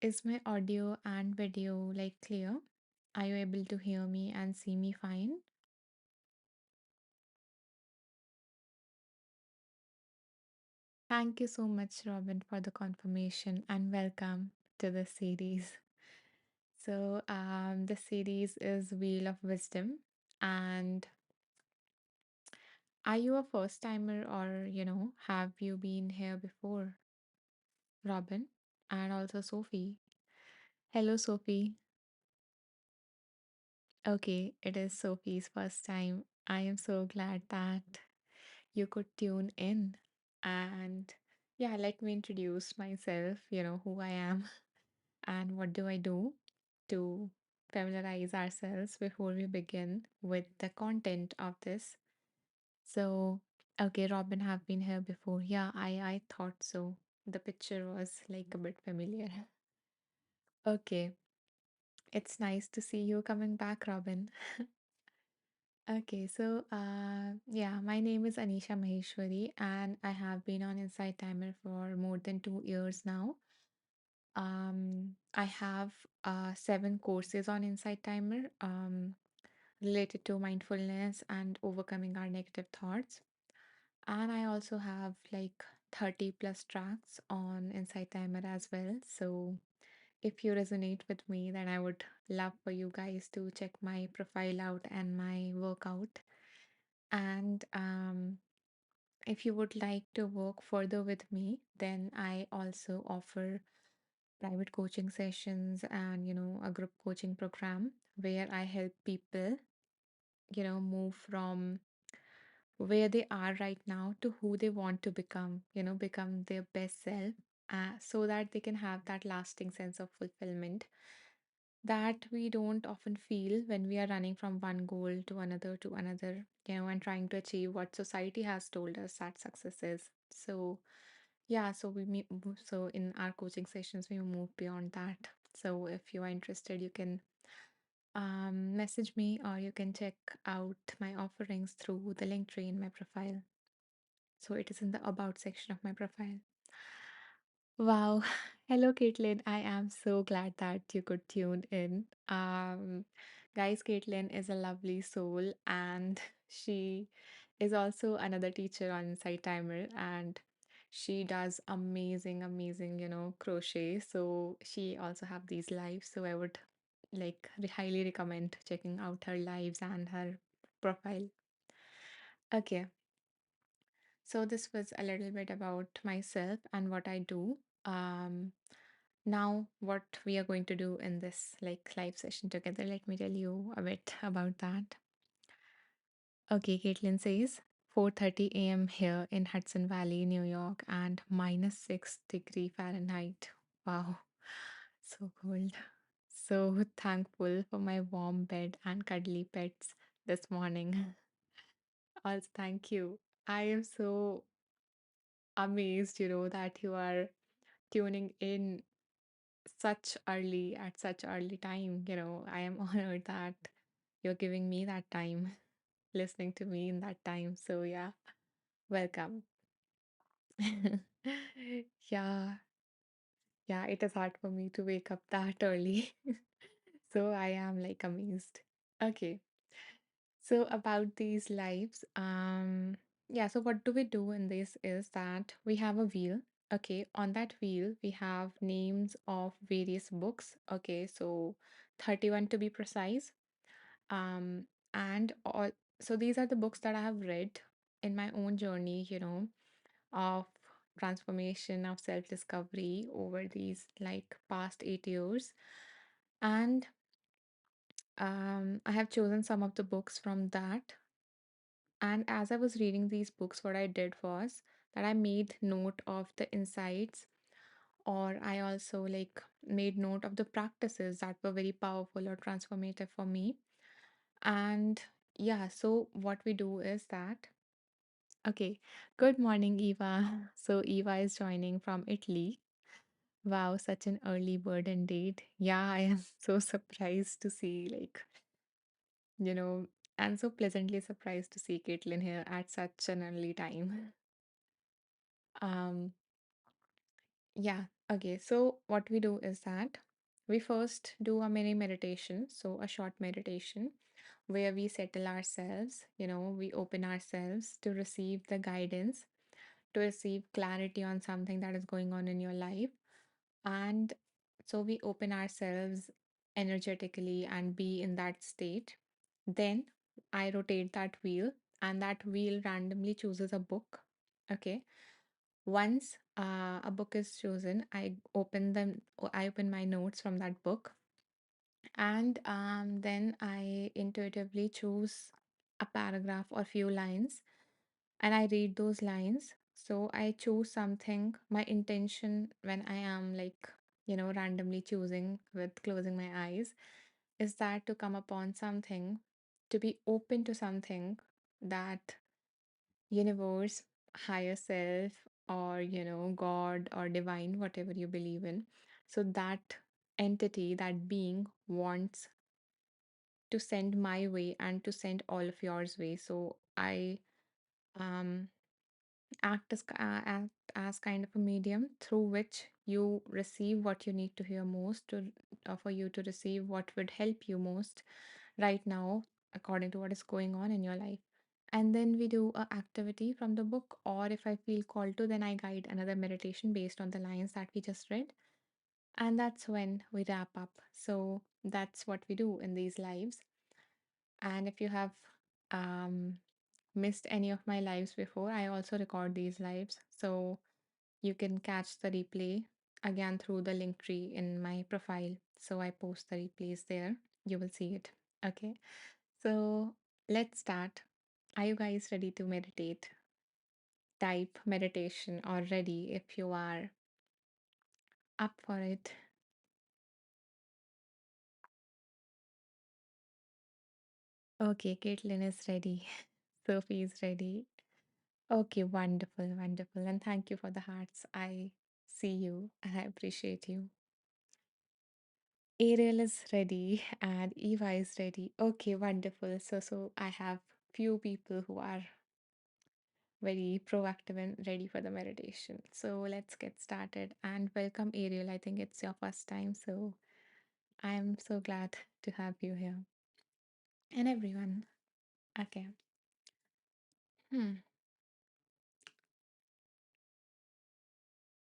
Is my audio and video like clear? Are you able to hear me and see me fine? Thank you so much, Robin, for the confirmation and welcome to the series. The series is Wheel of Wisdom. And are you a first timer or, have you been here before, Robin? And also Sophie. Hello, Sophie. Okay, it is Sophie's first time. I am so glad that you could tune in. And yeah, let me introduce myself, who I am and what do I do to familiarize ourselves before we begin with the content of this. So, okay, Robin have been here before. Yeah, I thought so. The picture was like a bit familiar. Okay, it's nice to see you coming back, Robin. Okay, yeah, my name is Anisha Maheshwari, and I have been on Insight Timer for more than 2 years now. I have 7 courses on Insight Timer related to mindfulness and overcoming our negative thoughts. And I also have like 30 plus tracks on Insight Timer as well. So if you resonate with me, then I would love for you guys to check my profile out and my workout. And if you would like to work further with me, then I also offer private coaching sessions and, a group coaching program where I help people, move from where they are right now to who they want to become, become their best self, so that they can have that lasting sense of fulfillment that we don't often feel when we are running from one goal to another, and trying to achieve what society has told us that success is. So, yeah, so in our coaching sessions, we move beyond that. So, if you are interested, you can message me or you can check out my offerings through the link tree in my profile. So, it is in the About section of my profile. Wow. Hello, Caitlin. I am so glad that you could tune in. Guys, Caitlin is a lovely soul, and she is also another teacher on Insight Timer, and she does amazing, amazing, crochet. So she also have these lives. So I would highly recommend checking out her lives and her profile. Okay. So this was a little bit about myself and what I do. Now what we are going to do in this live session together, let me tell you a bit about that. Okay, Caitlin says 4:30 a.m. here in Hudson Valley, New York, and -6 degree Fahrenheit. Wow, so cold. So thankful for my warm bed and cuddly pets this morning. Also, thank you. I am so amazed, that you are tuning in at such early time. I am honored that you're giving me that time, listening to me in that time. So yeah, welcome. Yeah, yeah, it is hard for me to wake up that early. So I am like amazed. Okay. So about these lives, yeah, so what do we do in this is that we have a wheel. Okay, on that wheel, we have names of various books. Okay, so 31 to be precise. And all, so these are the books that I have read in my own journey, of transformation, of self-discovery over these past 8 years. And I have chosen some of the books from that. And as I was reading these books, what I did was that I made note of the insights, or I also made note of the practices that were very powerful or transformative for me. And yeah, so what we do is that, okay, good morning, Eva. So Eva is joining from Italy. Wow, such an early bird indeed. Yeah, I am so surprised to see, you know, and so pleasantly surprised to see Caitlin here at such an early time. Um, Yeah. Okay. So what we do is that we first do a mini meditation, so a short meditation where we settle ourselves, we open ourselves to receive the guidance, to receive clarity on something that is going on in your life. And so we open ourselves energetically and be in that state. Then I rotate that wheel, and that wheel randomly chooses a book. Okay. Once a book is chosen, I open my notes from that book, and then I intuitively choose a paragraph or few lines, and I read those lines. So I choose something. My intention when I am like, randomly choosing with closing my eyes is that to come upon something, to be open to something that universe, higher self, or God or divine, whatever you believe in. So that entity, that being wants to send my way and to send all of yours way. So I um act as kind of a medium through which you receive what you need to hear most, to for you to receive what would help you most right now according to what is going on in your life. And then we do a activity from the book, or if I feel called to, then I guide another meditation based on the lines that we just read, and that's when we wrap up. So that's what we do in these lives. And if you have um missed any of my lives before, I also record these lives. So you can catch the replay again through the link tree in my profile. So I post the replays there. You will see it. Okay. So let's start. Are you guys ready to meditate? Type meditation or ready if you are up for it. Okay, Caitlin is ready. Sophie is ready. Okay, wonderful, wonderful. And thank you for the hearts. I see you and I appreciate you. Ariel is ready and Eva is ready. Okay, wonderful. So I have few people who are very proactive and ready for the meditation. So let's get started. And welcome, Ariel. I think it's your first time, so I'm so glad to have you here. And everyone. Okay. Hmm.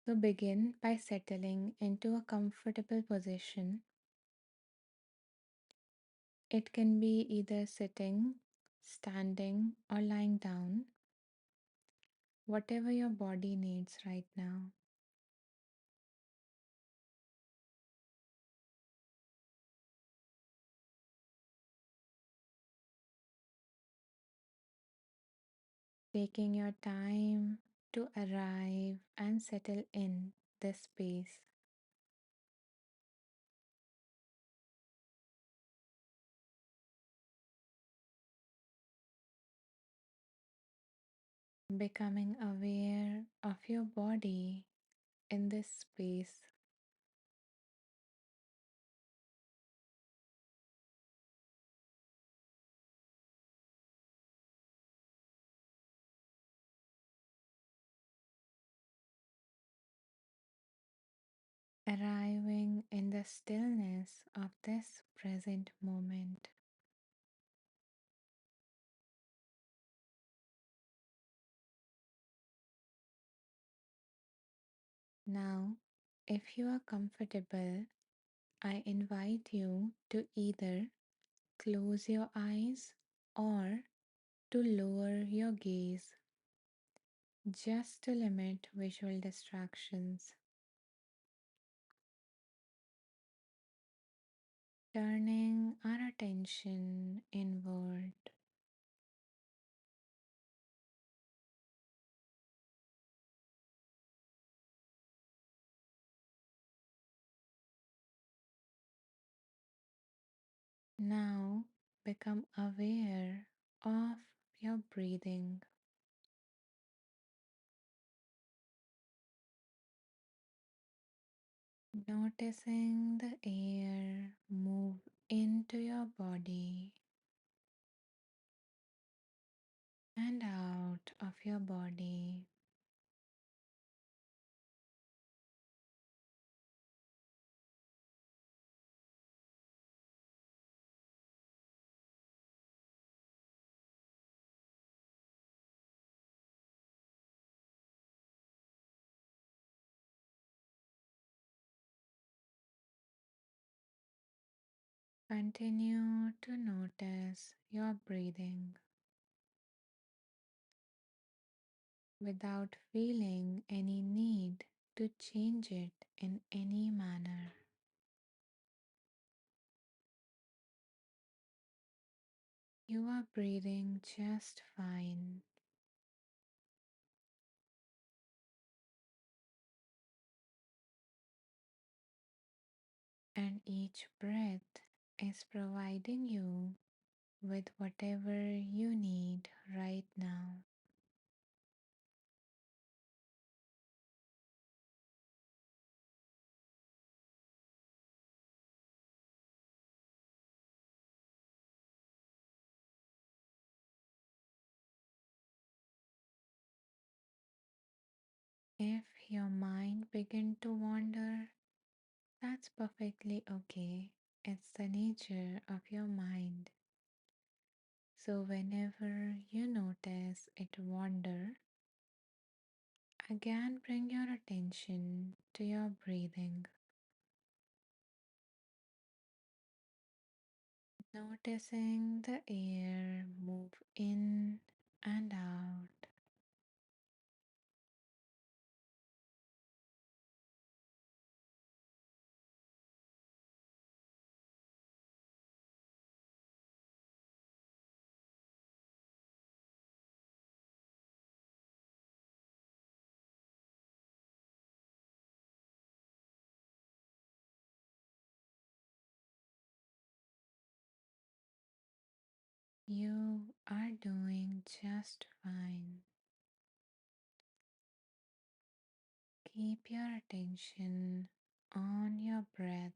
So begin by settling into a comfortable position. It can be either sitting, standing, or lying down, whatever your body needs right now. Taking your time to arrive and settle in this space, becoming aware of your body in this space. Arriving in the stillness of this present moment. Now, if you are comfortable, I invite you to either close your eyes or to lower your gaze, just to limit visual distractions. Turning our attention inward. Now become aware of your breathing, noticing the air move into your body and out of your body. Continue to notice your breathing without feeling any need to change it in any manner. You are breathing just fine, and each breath is providing you with whatever you need right now. If your mind begin to wander, that's perfectly okay. It's the nature of your mind. So whenever you notice it wander, again bring your attention to your breathing, noticing the air move in and out. You are doing just fine. Keep your attention on your breath.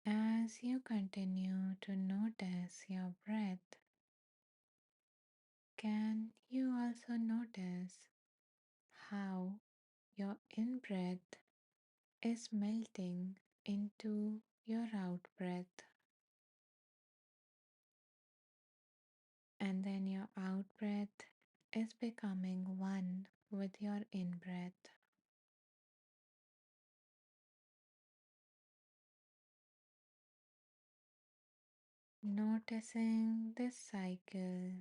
As you continue to notice your breath, can you also notice how your in breath is melting into your out breath, and then your out breath is becoming one with your in breath? Noticing this cycle,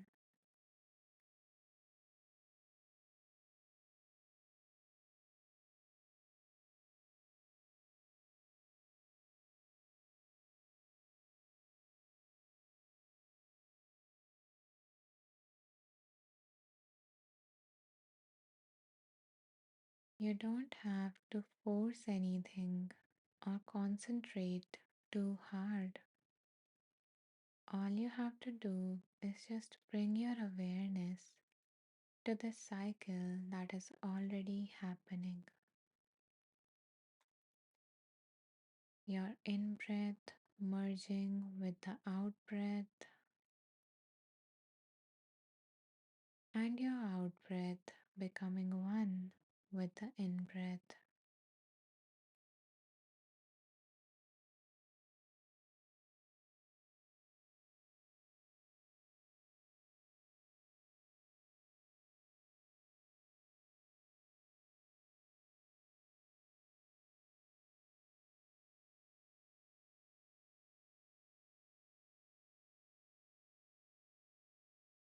you don't have to force anything or concentrate too hard. All you have to do is just bring your awareness to the cycle that is already happening. Your in breath merging with the out breath, and your out breath becoming one with the in breath.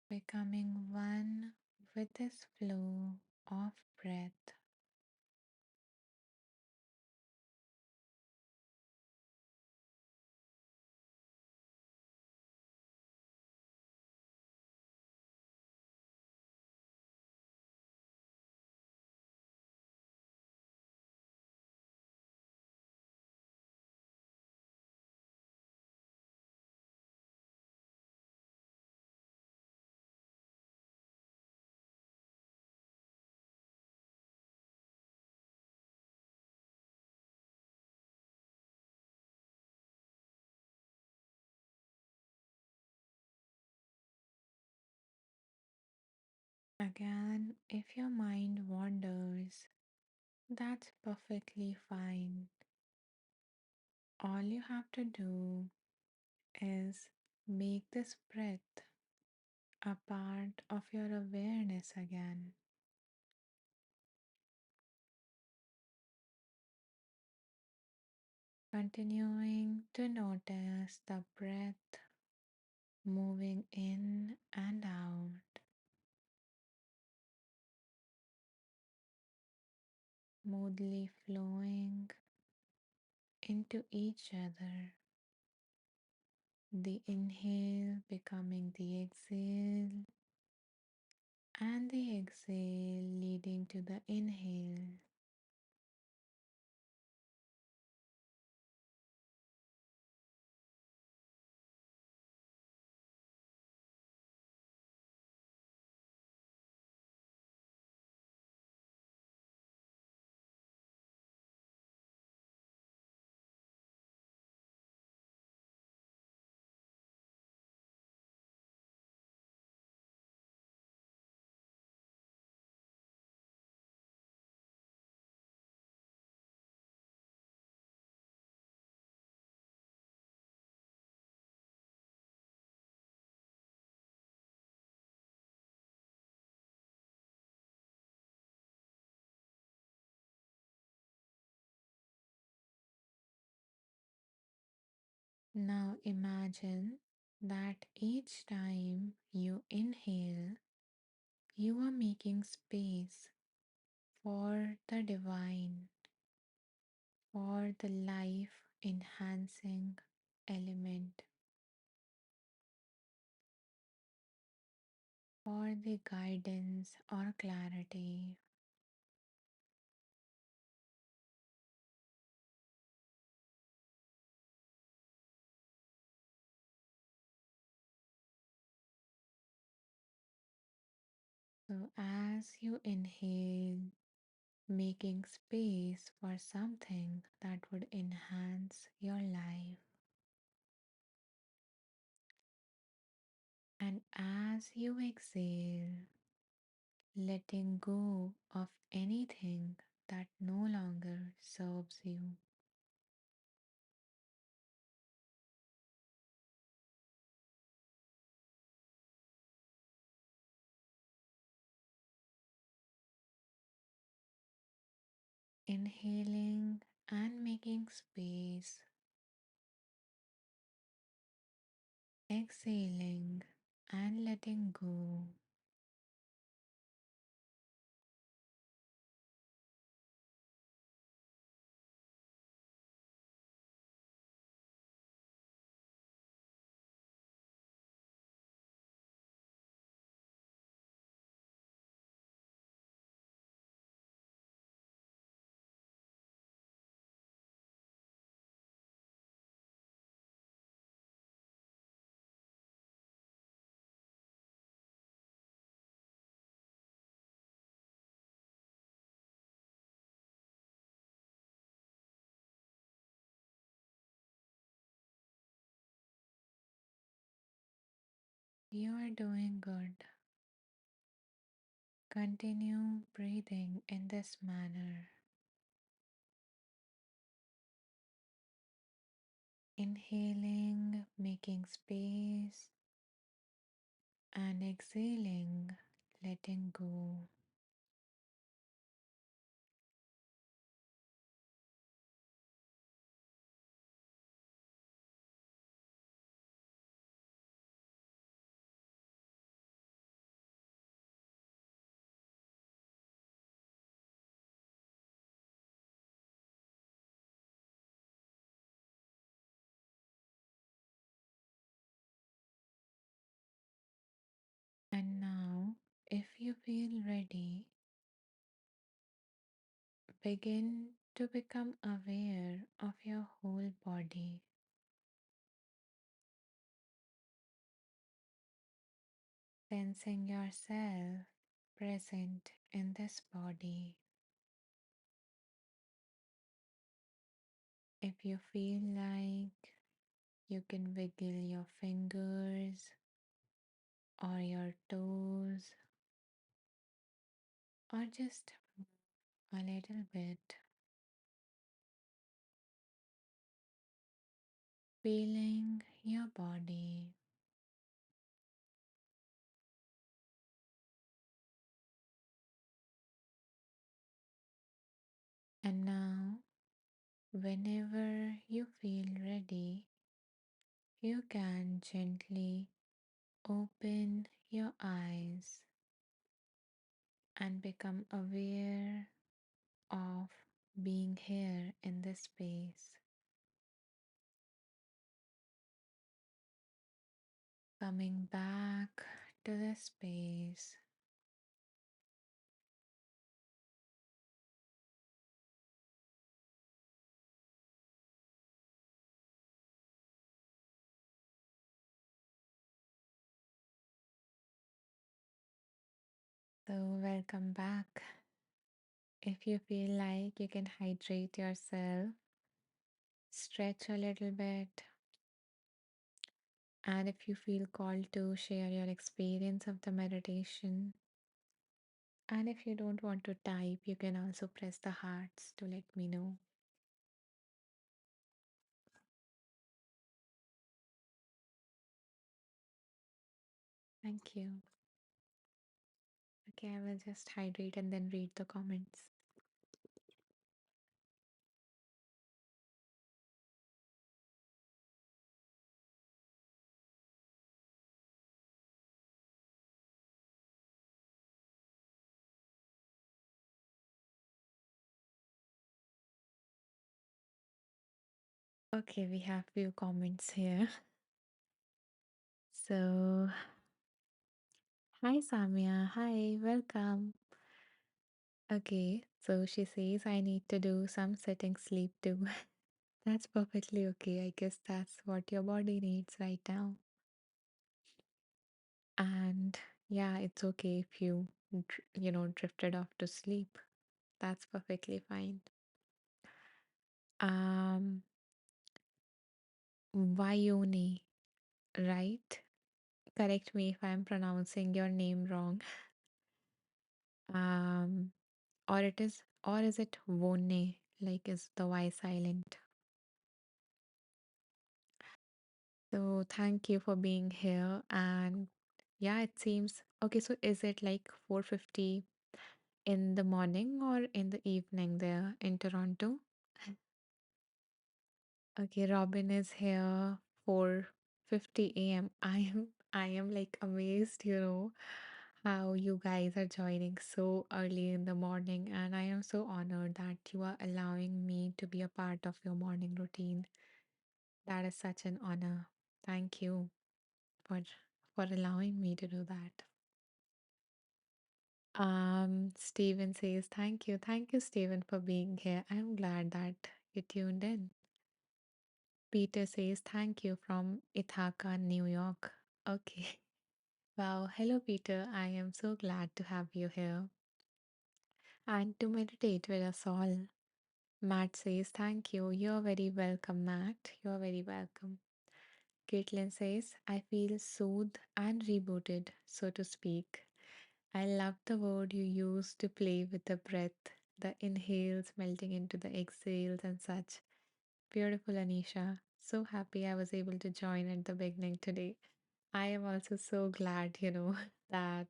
Becoming one with this flow of breath. Again, if your mind wanders, that's perfectly fine. All you have to do is make this breath a part of your awareness again, continuing to notice the breath moving in and out, smoothly flowing into each other. The inhale becoming the exhale, and the exhale leading to the inhale. Now imagine that each time you inhale, you are making space for the divine, for the life enhancing element, for the guidance or clarity. So, as you inhale, making space for something that would enhance your life, and as you exhale, letting go of anything that no longer serves you. Inhaling and making space, exhaling and letting go. You are doing good. Continue breathing in this manner, inhaling, making space, and exhaling, letting go. And now, if you feel ready, begin to become aware of your whole body, sensing yourself present in this body. If you feel like, you can wiggle your fingers or your toes or just a little bit, feeling your body. And now, whenever you feel ready, you can gently open your eyes and become aware of being here in this space, coming back to the space. So, welcome back. If you feel like you can hydrate yourself, stretch a little bit, and if you feel called to share your experience of the meditation, and if you don't want to type, you can also press the hearts to let me know. Thank you. Okay, I will just hydrate and then read the comments. Okay, we have few comments here. So, hi Samia, hi, welcome. Okay, so she says I need to do some sitting sleep too. That's perfectly okay. I guess that's what your body needs right now. And yeah, it's okay if drifted off to sleep. That's perfectly fine. Um, Vayoni, right? Correct me if I'm pronouncing your name wrong. Um, or is it Vone? Like is the Y silent? So thank you for being here. And yeah, it seems okay. So is it like 4:50 in the morning or in the evening there in Toronto? Okay, Robin is here 4:50 a.m. I am like amazed, how you guys are joining so early in the morning, and I am so honored that you are allowing me to be a part of your morning routine. That is such an honor. Thank you for for allowing me to do that. Steven says thank you. Thank you, Steven, for being here. I'm glad that you tuned in. Peter says thank you from Ithaca, New York. Okay. Wow. Hello, Peter. I am so glad to have you here and to meditate with us all. Matt says thank you. You're very welcome, Matt. You're very welcome. Caitlin says, I feel soothed and rebooted, so to speak. I love the word you use to play with the breath, the inhales melting into the exhales and such. Beautiful, Anisha. So happy I was able to join at the beginning today. I am also so glad, that,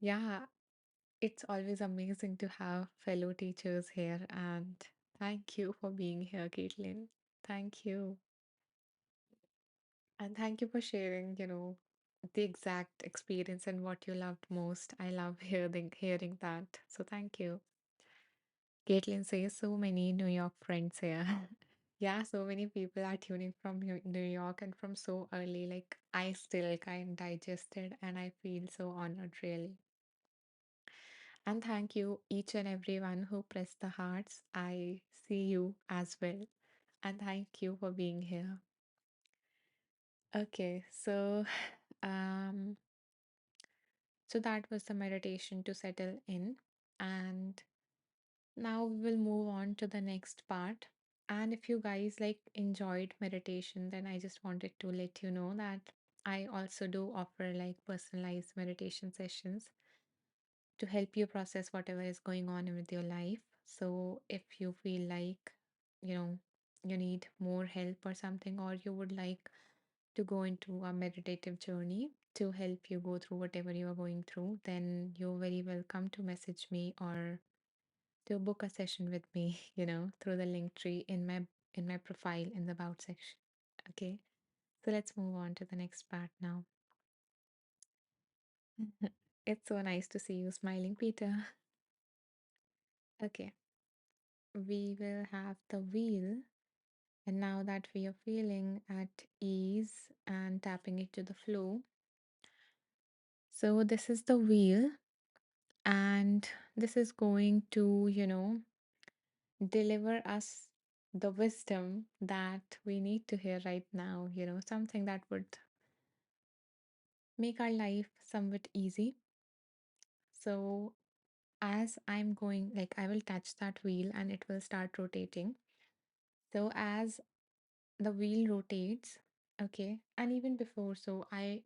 yeah, it's always amazing to have fellow teachers here. And thank you for being here, Caitlin. Thank you. And thank you for sharing, the exact experience and what you loved most. I love hearing that. So thank you. Caitlin says so many New York friends here. Yeah, so many people are tuning from New York and from so early. Like I still can't digest it and I feel so honored really. And thank you each and everyone who pressed the hearts. I see you as well. And thank you for being here. Okay, so um so that was the meditation to settle in. And now we'll move on to the next part. And if you guys like enjoyed meditation, then I just wanted to let you know that I also do offer like personalized meditation sessions. to help you process whatever is going on with your life. So if you feel like, you know, you need more help or something, or you would like to go into a meditative journey to help you go through whatever you are going through, then you're very welcome to message me or to book a session with me, through the link tree in my profile in the about section. Okay. So let's move on to the next part now. It's so nice to see you smiling, Peter. Okay. We will have the wheel. And now that we are feeling at ease and tapping it to the flow, so this is the wheel, and this is going to, deliver us the wisdom that we need to hear right now, something that would make our life somewhat easy. So, as I'm going, like, I will touch that wheel and it will start rotating. So, as the wheel rotates, okay, and even before, so I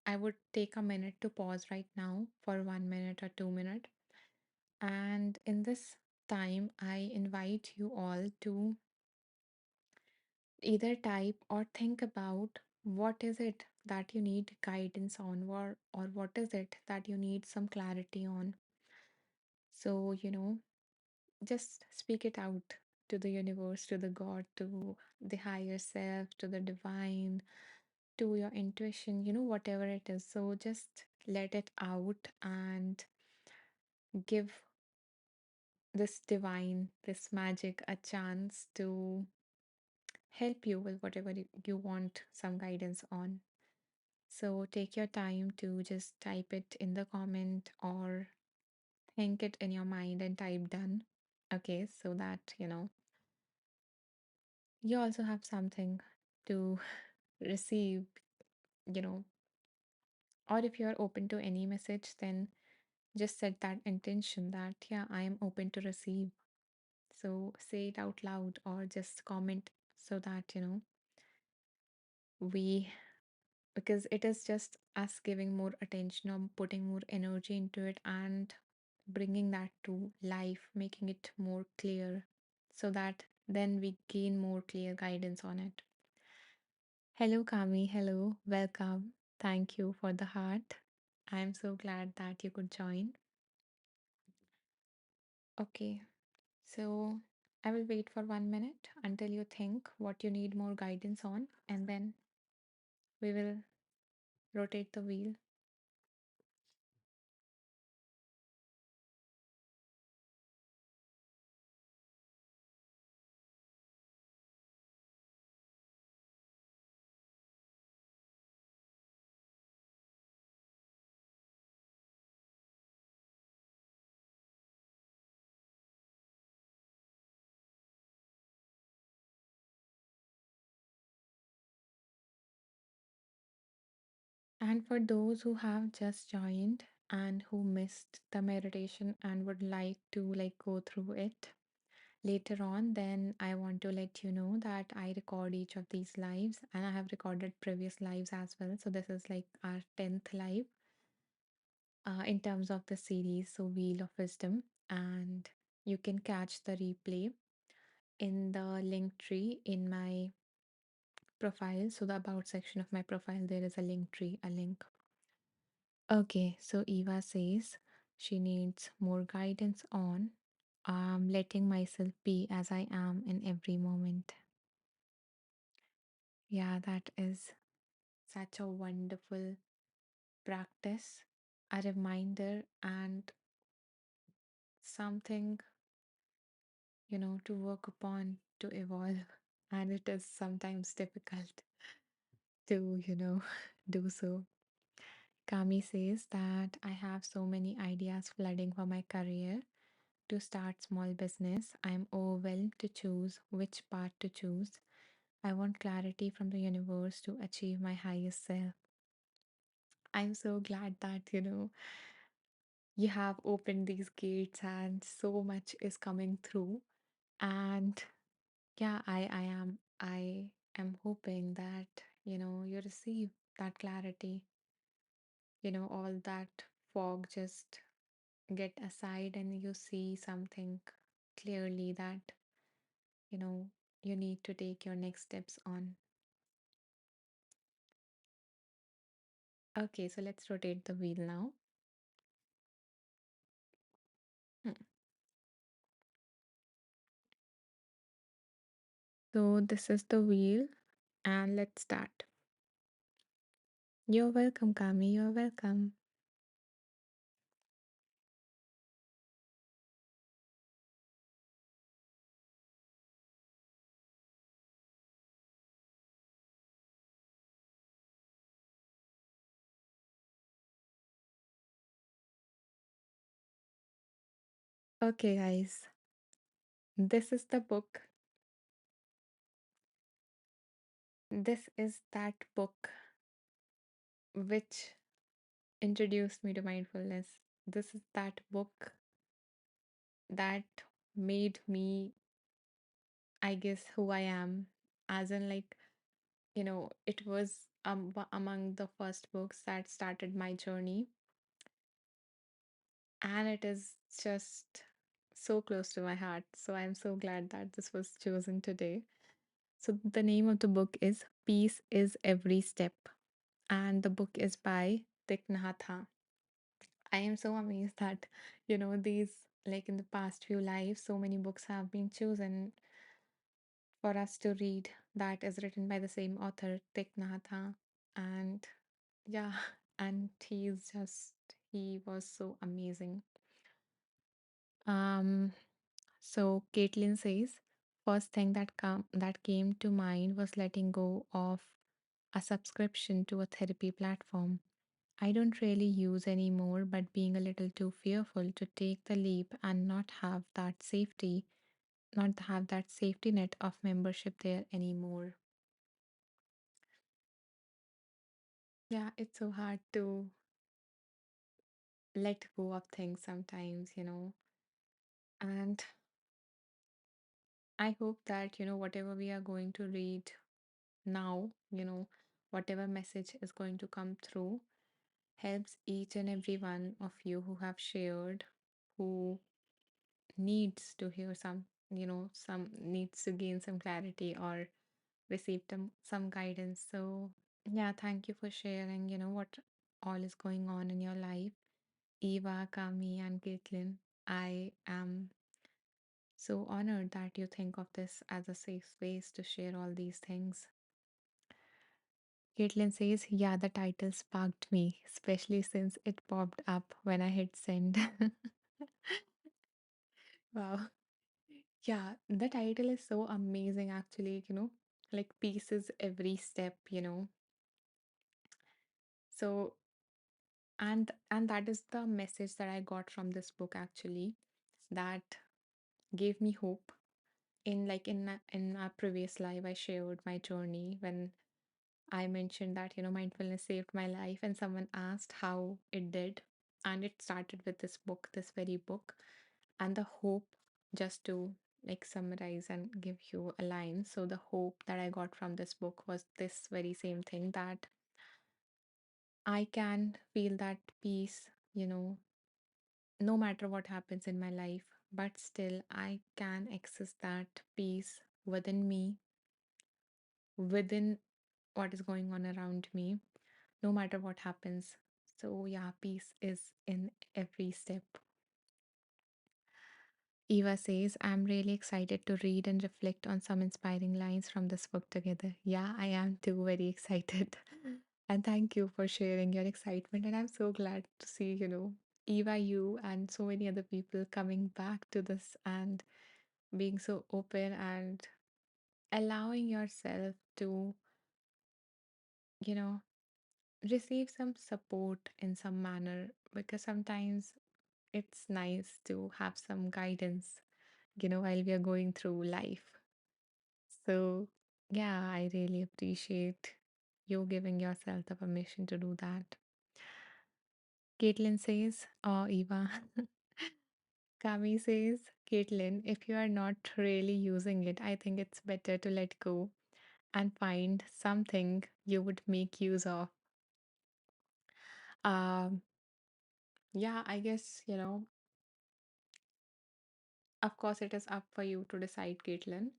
would take a minute to pause right now for 1 minute or 2 minutes. And in this time, I invite you all to either type or think about what is it that you need guidance on, or what is it that you need some clarity on. So, just speak it out to the universe, to the God, to the higher self, to the divine, to your intuition, whatever it is. So just let it out and give this divine, this magic a chance to help you with whatever you want some guidance on. So take your time to just type it in the comment or think it in your mind and type done. Okay, so that you also have something to receive, you know, or if you're open to any message, then just set that intention that, yeah, I am open to receive. So say it out loud or just comment so that, we, because it is just us giving more attention or putting more energy into it and bringing that to life, making it more clear so that then we gain more clear guidance on it. Hello, Kami. Hello, welcome. Thank you for the heart. I'm so glad that you could join. Okay, so I will wait for 1 minute until you think what you need more guidance on, and then we will rotate the wheel. And for those who have just joined and who missed the meditation and would like to go through it later on, then I want to let you know that I record each of these lives and I have recorded previous lives as well. So this is like our 10th live in terms of the series, so Wheel of Wisdom. And you can catch the replay in the link tree in my profile. So the about section of my profile, there is a link tree, a link. Okay, so Eva says she needs more guidance on letting myself be as I am in every moment. Yeah, that is such a wonderful practice, a reminder, and something, to work upon, to evolve. And it is sometimes difficult to, do so. Kami says that I have so many ideas flooding for my career to start small business. I am overwhelmed to choose which path to choose. I want clarity from the universe to achieve my highest self. I'm so glad that, you have opened these gates and so much is coming through. And yeah, I am hoping that, you receive that clarity, all that fog just get aside and you see something clearly that, you know, you need to take your next steps on. Okay, so let's rotate the wheel now. Hmm. So this is the wheel, and let's start. You're welcome, Kami. You're welcome. Okay, guys, this is the book. This is that book which introduced me to mindfulness. This is that book that made me, I guess, who I am. As in, like, it was among the first books that started my journey, and it is just so close to my heart. So I'm so glad that this was chosen today. So the name of the book is Peace is Every Step, and the book is by Thich Nhat Hanh. I am so amazed that, these, like in the past few lives, so many books have been chosen for us to read that is written by the same author, Thich Nhat Hanh. And yeah, and he was so amazing. Um, so Caitlin says, first thing that came to mind was letting go of a subscription to a therapy platform I don't really use anymore, but being a little too fearful to take the leap and not have that safety net of membership there anymore. Yeah, it's so hard to let go of things sometimes. And I hope that, whatever we are going to read now, whatever message is going to come through, helps each and every one of you who have shared, who needs to hear some needs to gain some clarity or receive some guidance. So, yeah, thank you for sharing, what all is going on in your life. Eva, Kami, and Caitlin, I am so honored that you think of this as a safe space to share all these things. Caitlin says, yeah, the title sparked me, especially since it popped up when I hit send. Wow. Yeah, the title is so amazing actually, like pieces every step. So and that is the message that I got from this book actually that gave me hope in a previous live I shared my journey when I mentioned that mindfulness saved my life and someone asked how it did, and it started with this very book, and the hope, just to like summarize and give you a line. So the hope that I got from this book was this very same thing, that I can feel that peace, no matter what happens in my life, but still I can access that peace within me, within what is going on around me, no matter what happens. So, yeah, peace is in every step. Eva says, I'm really excited to read and reflect on some inspiring lines from this book together. Yeah, I am too, very excited. And thank you for sharing your excitement. And I'm so glad to see, Eva, you, and so many other people coming back to this and being so open and allowing yourself to, you know, receive some support in some manner, because sometimes it's nice to have some guidance, while we are going through life. So, yeah, I really appreciate you giving yourself the permission to do that. Caitlin says, oh, Eva. Kami says, Caitlin, if you are not really using it, I think it's better to let go and find something you would make use of. Um, Yeah, I guess, of course, it is up for you to decide, Caitlin.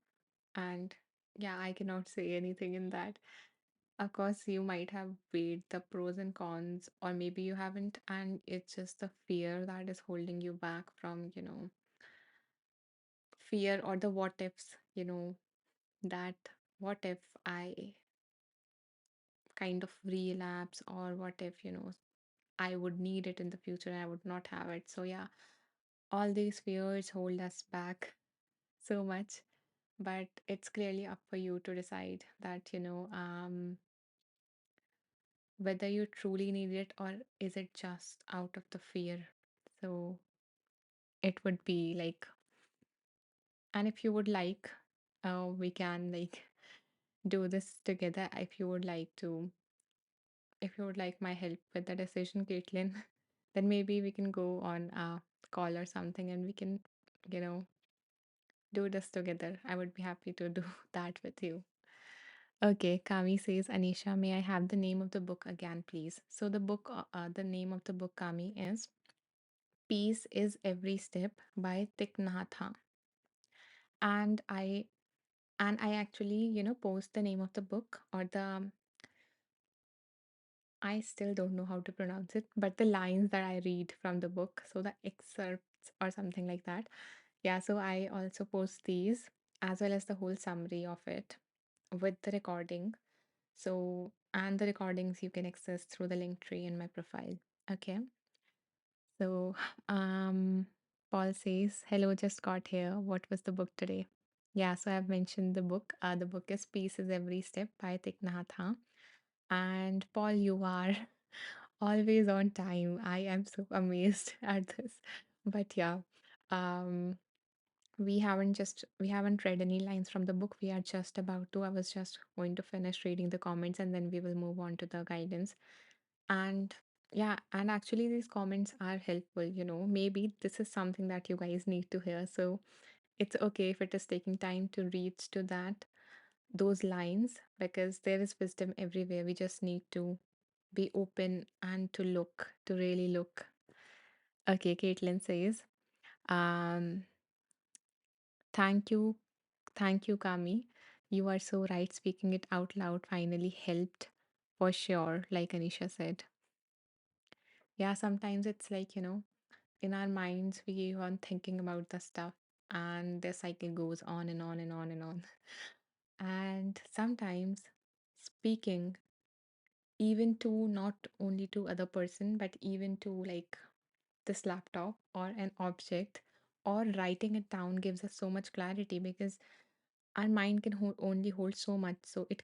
And yeah, I cannot say anything in that. Of course, you might have weighed the pros and cons, or maybe you haven't, and it's just the fear that is holding you back from, fear or the what ifs, that what if I kind of relapse, or what if, I would need it in the future and I would not have it. So, yeah, all these fears hold us back so much, but it's clearly up for you to decide that, whether you truly need it or is it just out of the fear. So it would be like, and if you would like, we can like do this together. If you would like my help with the decision, Caitlin, then maybe we can go on a call or something and we can, you know, do this together. I would be happy to do that with you. Okay, Kami says, Anisha, may I have the name of the book again, please? So the name of the book, Kami, is Peace is Every Step by Thich Nhat Hanh. And I actually, post the name of the book, or the I still don't know how to pronounce it, but the lines that I read from the book, so the excerpts or something like that. Yeah, so I also post these as well as the whole summary of it with the recording. So, and the recordings you can access through the link tree in my profile. Okay. So, Paul says, hello, just got here. What was the book today? Yeah, so I've mentioned the book. The book is Peace is Every Step by Thich Nhat Hanh. And Paul, you are always on time. I am so amazed at this. But yeah, um, we haven't read any lines from the book. We are just about to. I was just going to finish reading the comments and then we will move on to the guidance. And yeah, and actually these comments are helpful, Maybe this is something that you guys need to hear. So it's okay if it is taking time to reach to those lines, because there is wisdom everywhere. We just need to be open and to really look. Okay, Caitlin says, um, thank you, thank you, Kami. You are so right. Speaking it out loud finally helped for sure, like Anisha said. Yeah, sometimes it's like, in our minds, we keep on thinking about the stuff, and the cycle goes on and on and on and on. And sometimes speaking, even to not only to other person, but even to like this laptop or an object, or writing it down, gives us so much clarity, because our mind can only hold so much. So it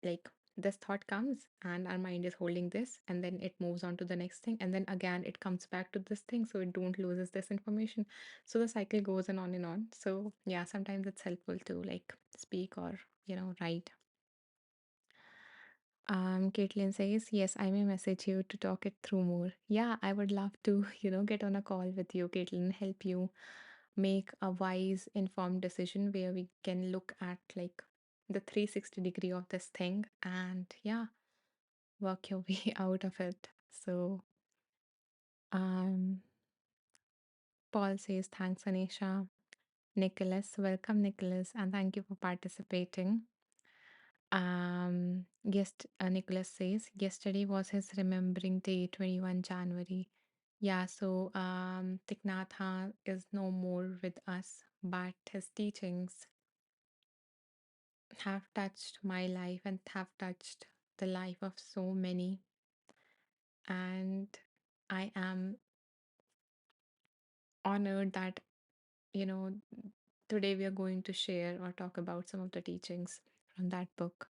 like, this thought comes and our mind is holding this, and then it moves on to the next thing, and then again it comes back to this thing, so it don't loses this information. So the cycle goes on and on. So yeah, sometimes it's helpful to like speak or write. Caitlin says, yes, I may message you to talk it through more. Yeah, I would love to, get on a call with you, Caitlin, help you make a wise, informed decision where we can look at like the 360 degree of this thing, and yeah, work your way out of it. So, um, Paul says, thanks, Anisha. Nicholas, welcome, Nicholas, and thank you for participating. Yes, Nicholas says yesterday was his remembering day, 21 January. Yeah, so Thich Nhat Hanh is no more with us, but his teachings have touched my life and have touched the life of so many. And I am honored that, you know, today we are going to share or talk about some of the teachings from that book.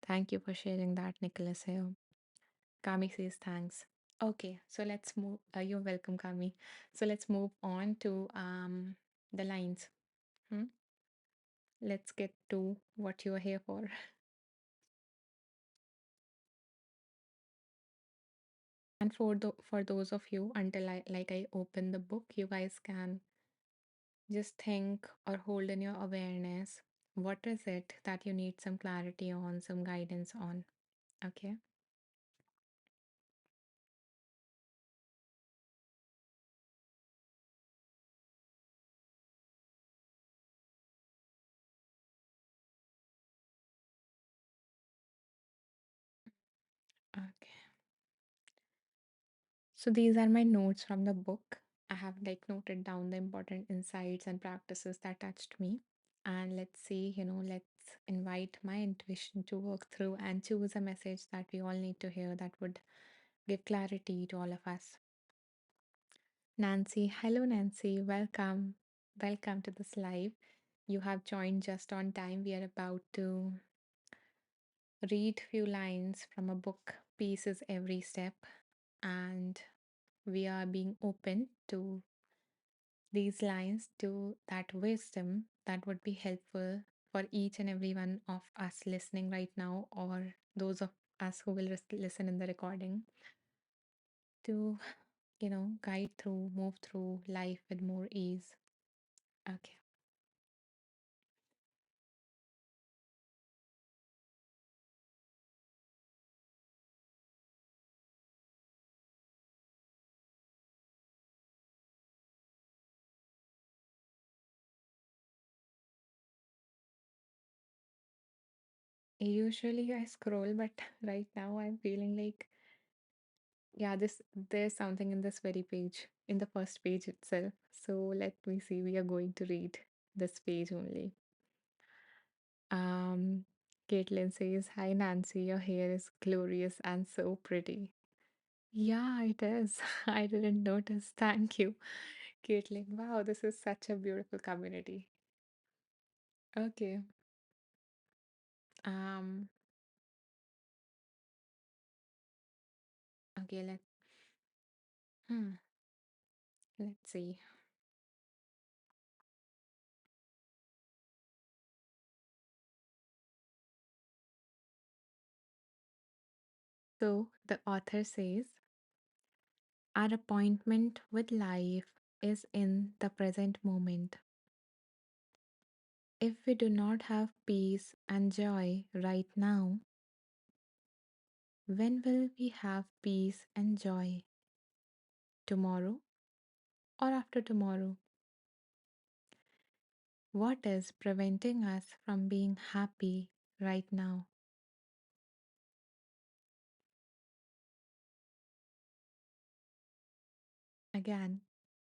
Thank you for sharing that, Nicholas here. Kami says thanks. Okay, so let's move. You're welcome, Kami. So let's move on to the lines. Hmm? Let's get to what you're here for. And for those of you, until I open the book, you guys can just think or hold in your awareness. What is it that you need some clarity on, some guidance on? Okay. Okay. So these are my notes from the book. I have like noted down the important insights and practices that touched me. And let's see, let's invite my intuition to work through and choose a message that we all need to hear that would give clarity to all of us. Nancy, hello Nancy, welcome. Welcome to this live. You have joined just on time. We are about to read few lines from a book, Pieces Every Step, and we are being open to these lines, to that wisdom that would be helpful for each and every one of us listening right now, or those of us who will listen in the recording, to, guide through, move through life with more ease. Okay. Usually I scroll, but right now I'm feeling like, yeah, there's something in this very page, in the first page itself. So let me see. We are going to read this page only. Um, Caitlin says, "Hi Nancy, your hair is glorious and so pretty." Yeah, it is. I didn't notice. Thank you, Caitlin. Wow, this is such a beautiful community. Okay. Um, okay, hmm, let's see. So the author says, our appointment with life is in the present moment. If we do not have peace and joy right now, when will we have peace and joy? Tomorrow or after tomorrow? What is preventing us from being happy right now? Again,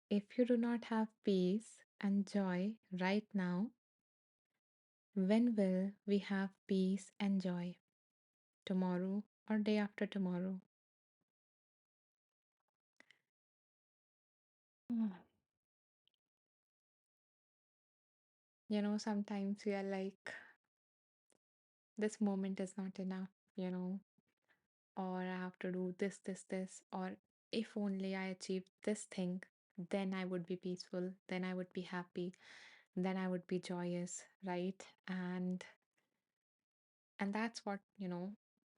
if you do not have peace and joy right now, when will we have peace and joy? Tomorrow or day after tomorrow? Mm. Sometimes we are like, this moment is not enough, or I have to do this, this, this, or if only I achieve this thing, then I would be peaceful, then I would be happy, then I would be joyous, right? And that's what,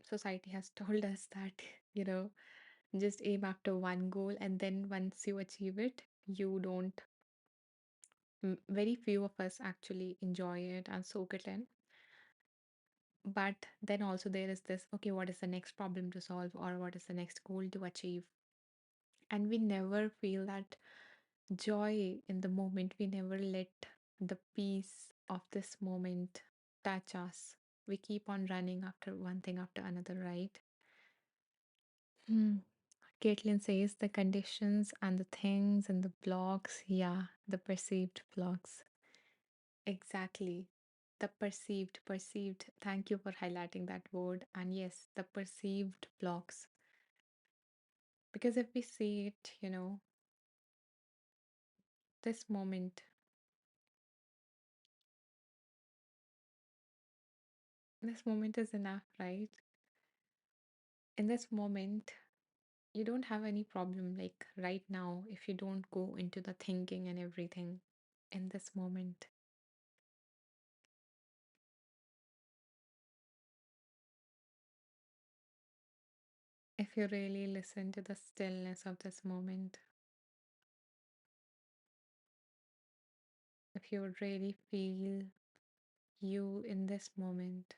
society has told us that, you know, just aim after one goal, and then once you achieve it, you don't, very few of us actually enjoy it and soak it in. But then also there is this, okay, what is the next problem to solve, or what is the next goal to achieve? And we never feel that joy in the moment. We never let the peace of this moment touch us. We keep on running after one thing after another, right? Hmm. Caitlin says the conditions and the things and the blocks. Yeah, the perceived blocks. Exactly. The perceived. Thank you for highlighting that word. And yes, the perceived blocks. Because if we see it, this moment, this moment is enough, right? In this moment, you don't have any problem, like right now, if you don't go into the thinking and everything in this moment. If you really listen to the stillness of this moment, if you would really feel you in this moment.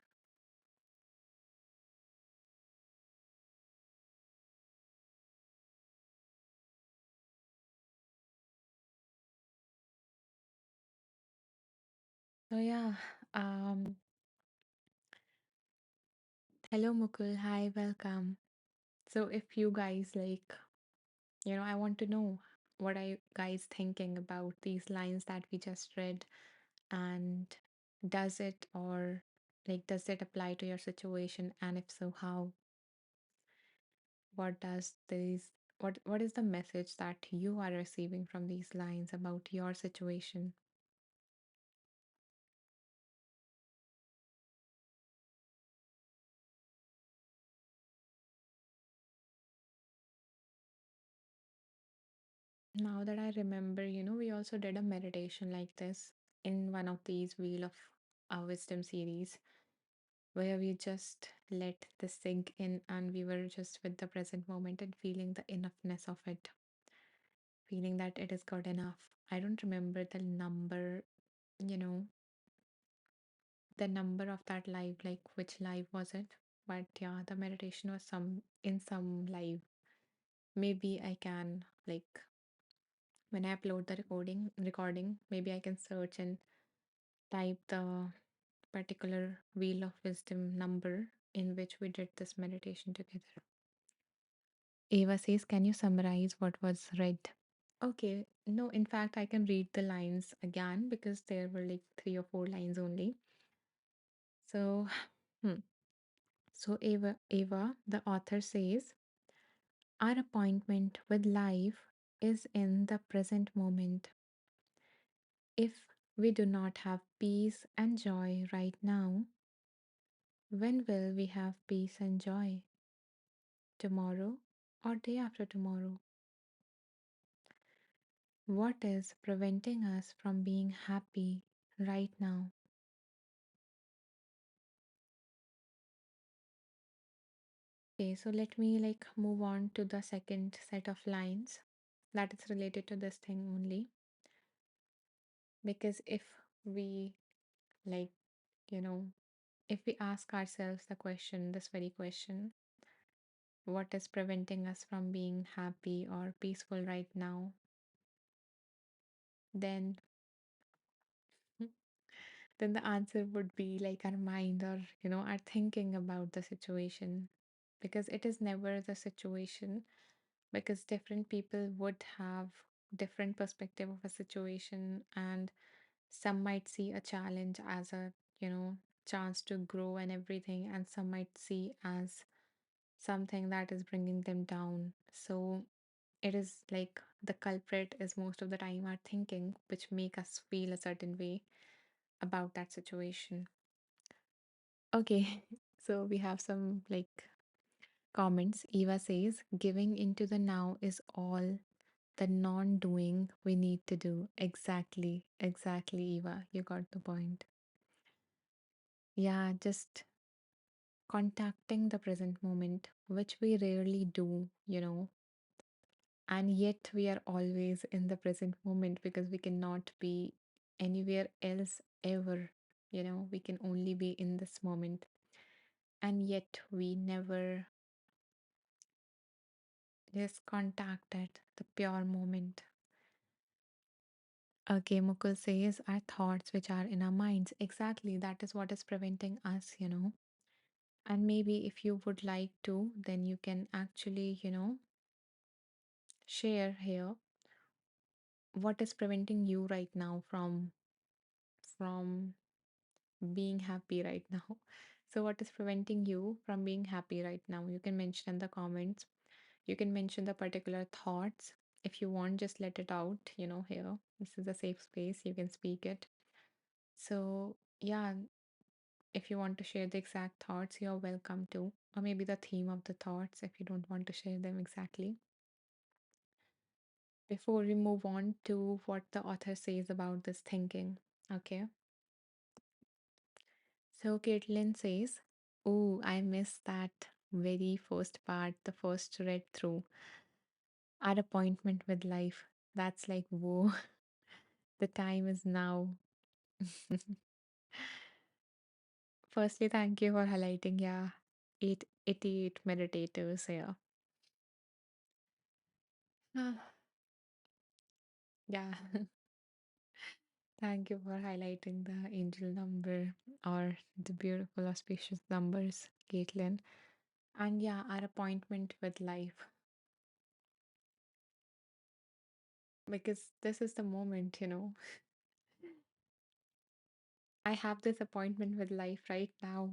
So yeah, hello Mukul, hi, welcome. So if you guys like, I want to know what are you guys thinking about these lines that we just read, and does it or like does it apply to your situation, and if so, how? What does these what is the message that you are receiving from these lines about your situation? Now that I remember, we also did a meditation like this in one of these Wheel of our Wisdom series, where we just let this sink in and we were just with the present moment and feeling the enoughness of it, feeling that it is good enough. I don't remember you know, the number of that live, like which live was it? But yeah, the meditation was some live. Maybe I can like when I upload the recording, maybe I can search and type the particular Wheel of Wisdom number in which we did this meditation together. Ava says, can you summarize what was read? Okay, no, in fact, I can read the lines again because there were like three or four lines only. So, hmm. So Ava, the author says, our appointment with life is in the present moment. If we do not have peace and joy right now, when will we have peace and joy? Tomorrow or day after tomorrow? What is preventing us from being happy right now? Okay, so let me like move on to the second set of lines that is related to this thing only. Because if we like, you know, if we ask ourselves the question, this very question, what is preventing us from being happy or peaceful right now? Then then the answer would be like our mind or our thinking about the situation, because it is never the situation, because different people would have different perspective of a situation, and some might see a challenge as a chance to grow and everything, and some might see as something that is bringing them down. So it is like the culprit is most of the time our thinking, which make us feel a certain way about that situation. Okay, so we have some like comments. Eva says, giving into the now is all the non doing we need to do. Exactly, exactly, Eva. You got the point. Yeah, just contacting the present moment, which we rarely do. And yet we are always in the present moment because we cannot be anywhere else ever. We can only be in this moment. And yet we never just contacted the pure moment. Okay, Mukul says our thoughts which are in our minds. Exactly, that is what is preventing us. And maybe if you would like to, then you can actually share here what is preventing you right now from being happy right now. So what is preventing you from being happy right now? You can mention in the comments. You can mention the particular thoughts. If you want, just let it out here. This is a safe space. You can speak it. So, yeah, if you want to share the exact thoughts, you're welcome to. Or maybe the theme of the thoughts if you don't want to share them exactly. Before we move on to what the author says about this thinking. Okay. So Caitlin says, oh, I missed that very first part, the first read through. Our appointment with life. That's like, whoa, the time is now. Firstly, thank you for highlighting, yeah, 888 meditators here. Ah, yeah, thank you for highlighting the angel number or the beautiful auspicious numbers, Caitlin. And yeah, our appointment with life, because this is the moment, I have this appointment with life right now,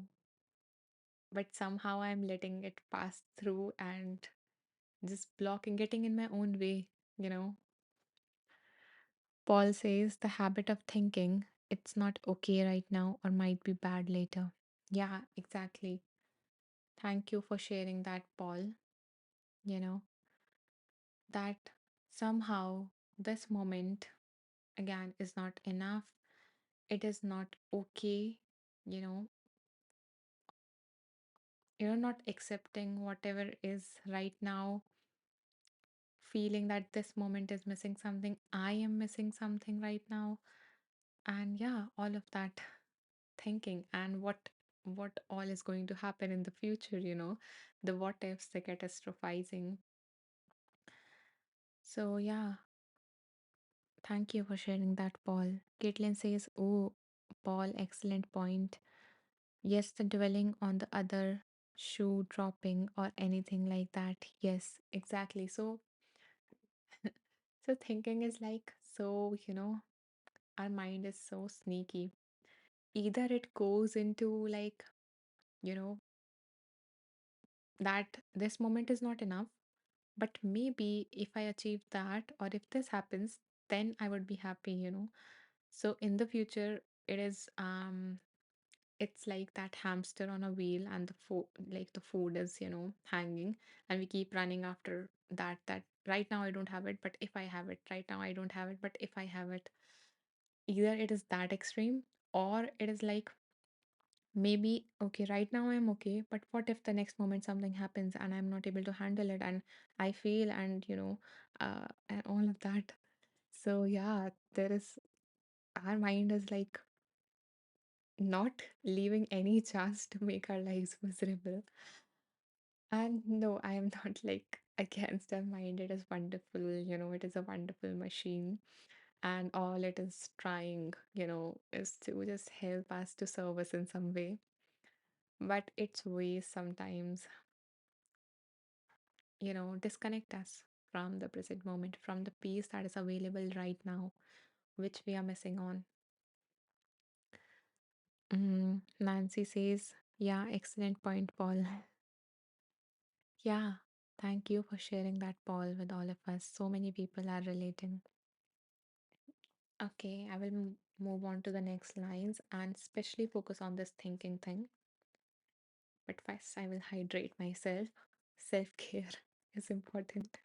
but somehow I'm letting it pass through and just blocking, getting in my own way, you know. Paul says the habit of thinking it's not okay right now or might be bad later. Yeah, exactly. Thank you for sharing that, Paul. You know, that somehow this moment again is not enough. It is not okay. You know, you're not accepting whatever is right now, feeling that this moment is missing something. I am missing something right now. And yeah, all of that thinking and what all is going to happen in the future, the what ifs, the catastrophizing. So yeah, thank you for sharing that, Paul. Caitlin says, oh, Paul, excellent point. Yes, the dwelling on the other shoe dropping or anything like that. Yes, exactly. So so thinking is like, so our mind is so sneaky. Either it goes into like, you know that this moment is not enough, but maybe if I achieve that or if this happens, then I would be happy. So in the future, it's like that hamster on a wheel, and the food is hanging, and we keep running after that right now I don't have it, but if I have it right now, I don't have it, but if I have it. Either it is that extreme, or it is like, maybe, okay, right now I'm okay, but what if the next moment something happens and I'm not able to handle it and I fail, and all of that. So yeah, our mind is like not leaving any chance to make our lives miserable. And no, I am not like against our mind. It is wonderful, it is a wonderful machine. And all it is trying, is to just help us, to serve us in some way. But its ways sometimes disconnect us from the present moment, from the peace that is available right now, which we are missing on. Nancy says, yeah, excellent point, Paul. Yeah, thank you for sharing that, Paul, with all of us. So many people are relating. Okay, I will move on to the next lines and especially focus on this thinking thing. But first, I will hydrate myself. Self care is important.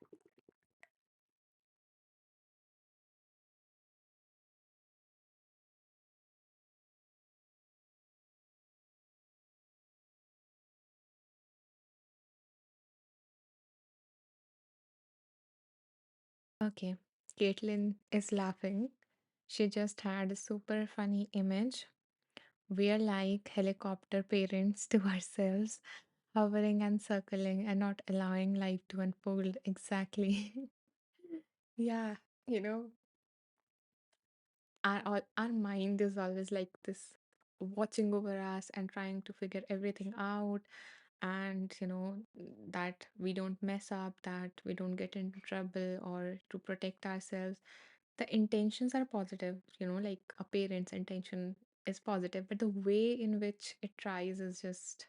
Okay, Caitlin is laughing. She just had a super funny image. We're like helicopter parents to ourselves, hovering and circling and not allowing life to unfold exactly. Yeah, you know, our mind is always like this, watching over us and trying to figure everything out, and that we don't mess up, that we don't get into trouble, or to protect ourselves. The intentions are positive, like a parent's intention is positive, but the way in which it tries is just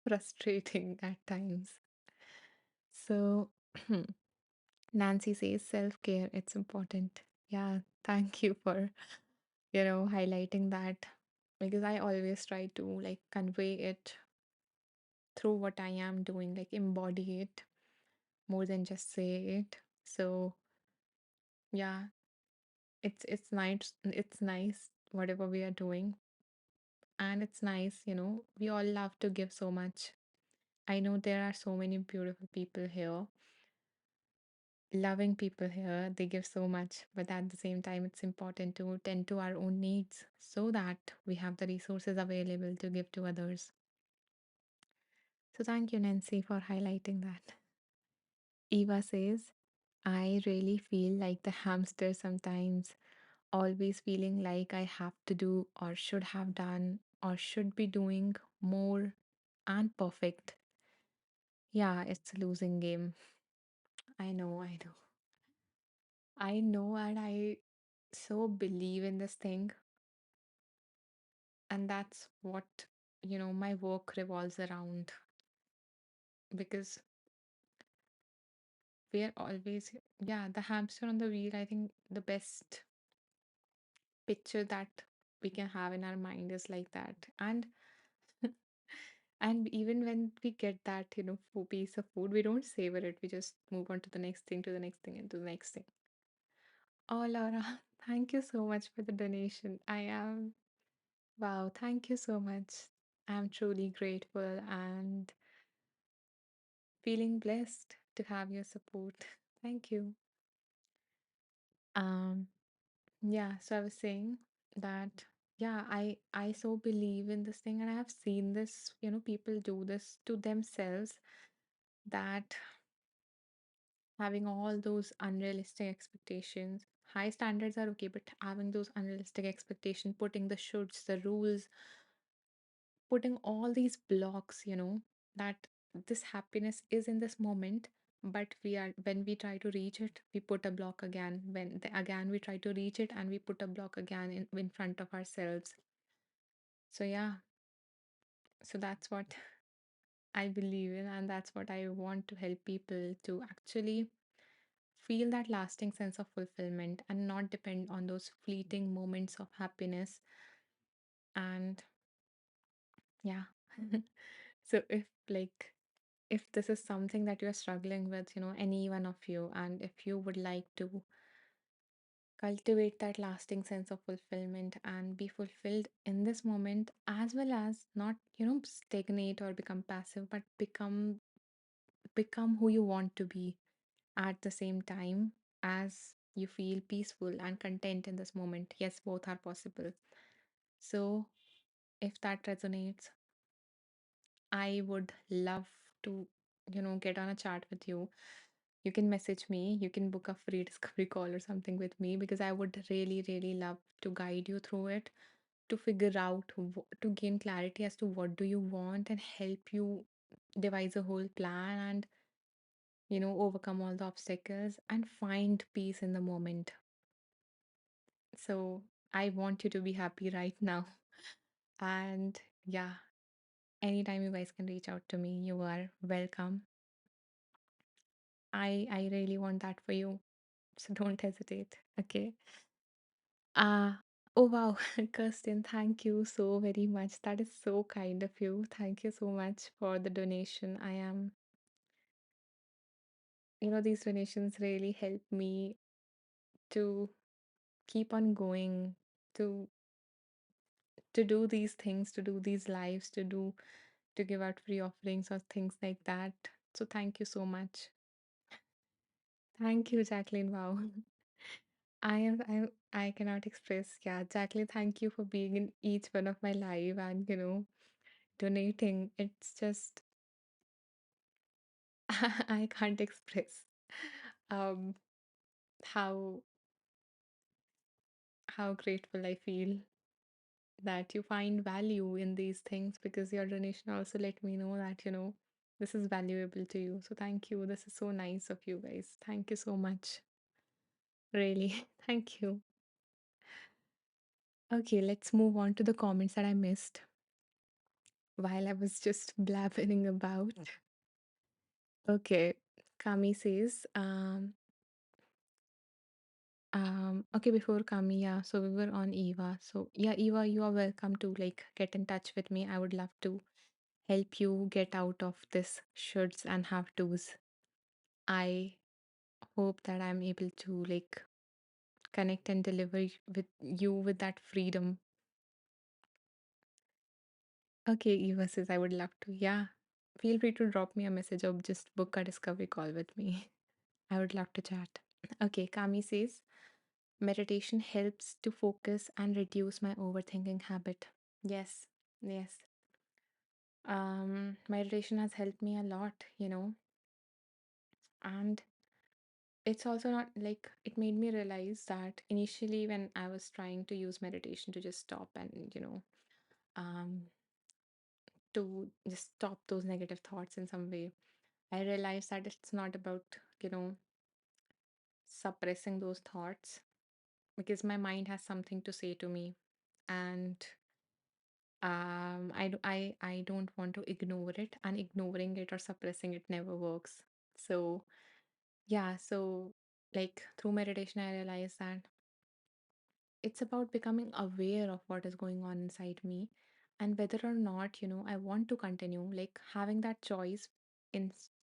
frustrating at times. So Nancy says self-care, it's important. Yeah, thank you for highlighting that, because I always try to like convey it through what I am doing, like embody it more than just say it. So yeah, it's nice whatever we are doing, and it's nice, we all love to give so much. I know there are so many beautiful people here, loving people here. They give so much, but at the same time, it's important to tend to our own needs so that we have the resources available to give to others. So thank you, Nancy, for highlighting that. Eva says, I really feel like the hamster sometimes, always feeling like I have to do or should have done or should be doing more. and perfect. Yeah, it's a losing game. I know, I know. I know, and I so believe in this thing. And that's what, my work revolves around because we're always, yeah, the hamster on the wheel. I think the best picture that we can have in our mind is like that. And even when we get that, piece of food, we don't savor it. We just move on to the next thing, to the next thing, and to the next thing. Oh, Laura, thank you so much for the donation. Wow, thank you so much. I'm truly grateful and feeling blessed to have your support. Thank you. Um, yeah, so I was saying that yeah, I so believe in this thing and I have seen this, people do this to themselves that having all those unrealistic expectations. High standards are okay, but having those unrealistic expectations, putting the shoulds, the rules, putting all these blocks, that this happiness is in this moment, but when we try to reach it, we put a block again. Again we try to reach it and we put a block again in front of ourselves. So yeah, so that's what I believe in, and that's what I want to help people to actually feel that lasting sense of fulfillment and not depend on those fleeting moments of happiness. And yeah. So if this is something that you're struggling with, any one of you, and if you would like to cultivate that lasting sense of fulfillment and be fulfilled in this moment, as well as not, stagnate or become passive, but become who you want to be at the same time as you feel peaceful and content in this moment. Yes, both are possible. So if that resonates, I would love to, get on a chat with you. You can message me, you can book a free discovery call or something with me because I would really, really love to guide you through it, to figure out, to gain clarity as to what do you want and help you devise a whole plan and, overcome all the obstacles and find peace in the moment. So I want you to be happy right now. And yeah, anytime you guys can reach out to me, you are welcome. I really want that for you. So don't hesitate. Okay. Oh wow, Kirsten, thank you so very much. That is so kind of you. Thank you so much for the donation. These donations really help me to keep on going, to to do these things, to do these lives, to give out free offerings or things like that. So thank you so much. Thank you, Jacqueline. Wow. I cannot express. Yeah, Jacqueline, thank you for being in each one of my live and donating. It's just I can't express um how how grateful I feel that you find value in these things because your donation also let me know that this is valuable to you. So thank you. This is so nice of you guys. Thank you so much. Really. Thank you. Okay, let's move on to the comments that I missed while I was just blabbering about. Okay, Kami says, okay, before Kami, yeah, so we were on Eva. So yeah, Eva, you are welcome to get in touch with me. I would love to help you get out of this shoulds and have tos. I hope that I'm able to connect and deliver with you with that freedom. Okay, Eva says I would love to. Yeah. Feel free to drop me a message or just book a discovery call with me. I would love to chat. Okay, Kami says meditation helps to focus and reduce my overthinking habit. Yes, yes. Meditation has helped me a lot, and it's also not like it made me realize that initially when I was trying to use meditation to just stop and, um to just stop those negative thoughts in some way. I realized that it's not about, suppressing those thoughts because my mind has something to say to me. And I don't want to ignore it, and ignoring it or suppressing it never works. So, yeah, so like through meditation, I realized that it's about becoming aware of what is going on inside me and whether or not, I want to continue, like having that choice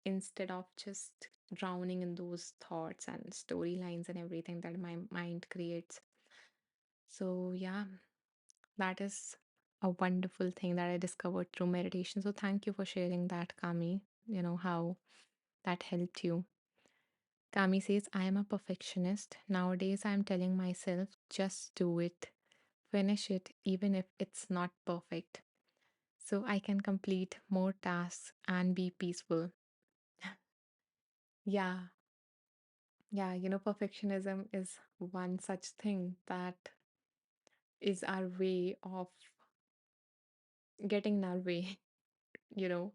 instead of just drowning in those thoughts and storylines and everything that my mind creates. So, yeah, that is a wonderful thing that I discovered through meditation. So, thank you for sharing that, Kami, how that helped you. Kami says, I am a perfectionist. Nowadays, I am telling myself, just do it, finish it, even if it's not perfect, so I can complete more tasks and be peaceful. Yeah, yeah, perfectionism is one such thing that is our way of getting in our way, you know,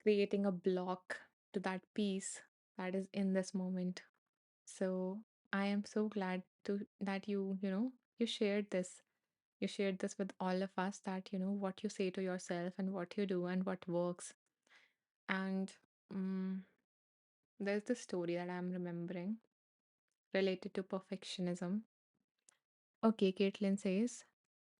creating a block to that peace that is in this moment. So I am so glad to that you shared this. You shared this with all of us that what you say to yourself and what you do and what works. And um, there's this story that I'm remembering related to perfectionism. Okay, Caitlin says,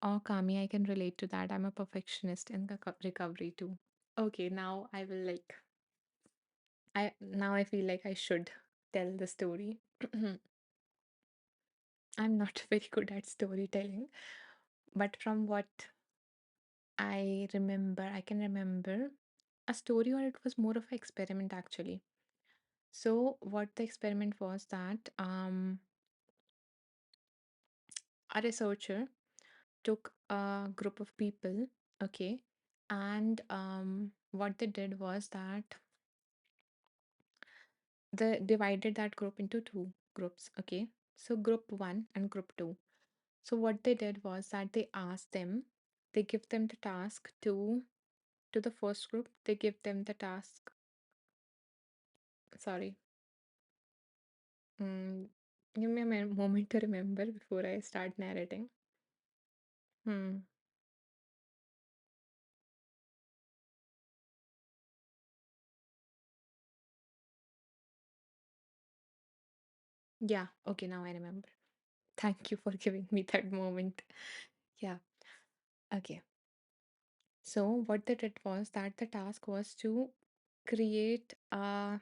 oh, Kami, I can relate to that. I'm a perfectionist in the recovery too. Okay, now I will now I feel like I should tell the story. I'm not very good at storytelling, but from what I can remember a story, or it was more of an experiment actually. So what the experiment was that a researcher took a group of people, okay, and what they did was that they divided that group into two groups, okay. So group 1 and group 2. So what they did was that they asked them, they give them the task to the first group, they give them the task. Sorry. Mm, give me a moment to remember before I start narrating. Hmm. Yeah. Okay. Now I remember. Thank you for giving me that moment. Yeah. Okay. So what they did was that the task was to create a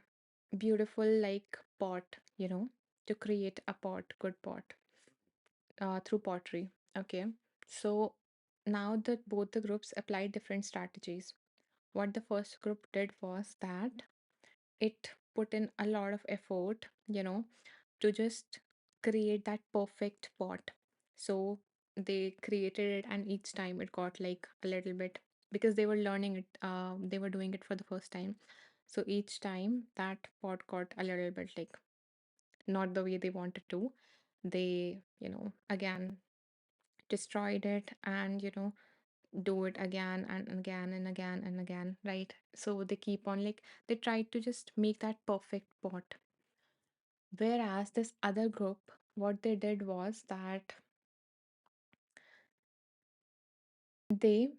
beautiful like pot, to create a pot, good pot, through pottery. Okay. So now that both the groups applied different strategies. What the first group did was that it put in a lot of effort, to just create that perfect pot. So they created it, and each time it got like a little bit, because they were learning it, they were doing it for the first time. So each time that pot got a little bit like not the way they wanted to, they, again destroyed it and, do it again and again and again and again, right? So they keep on like they try to just make that perfect pot. Whereas this other group, what they did was that they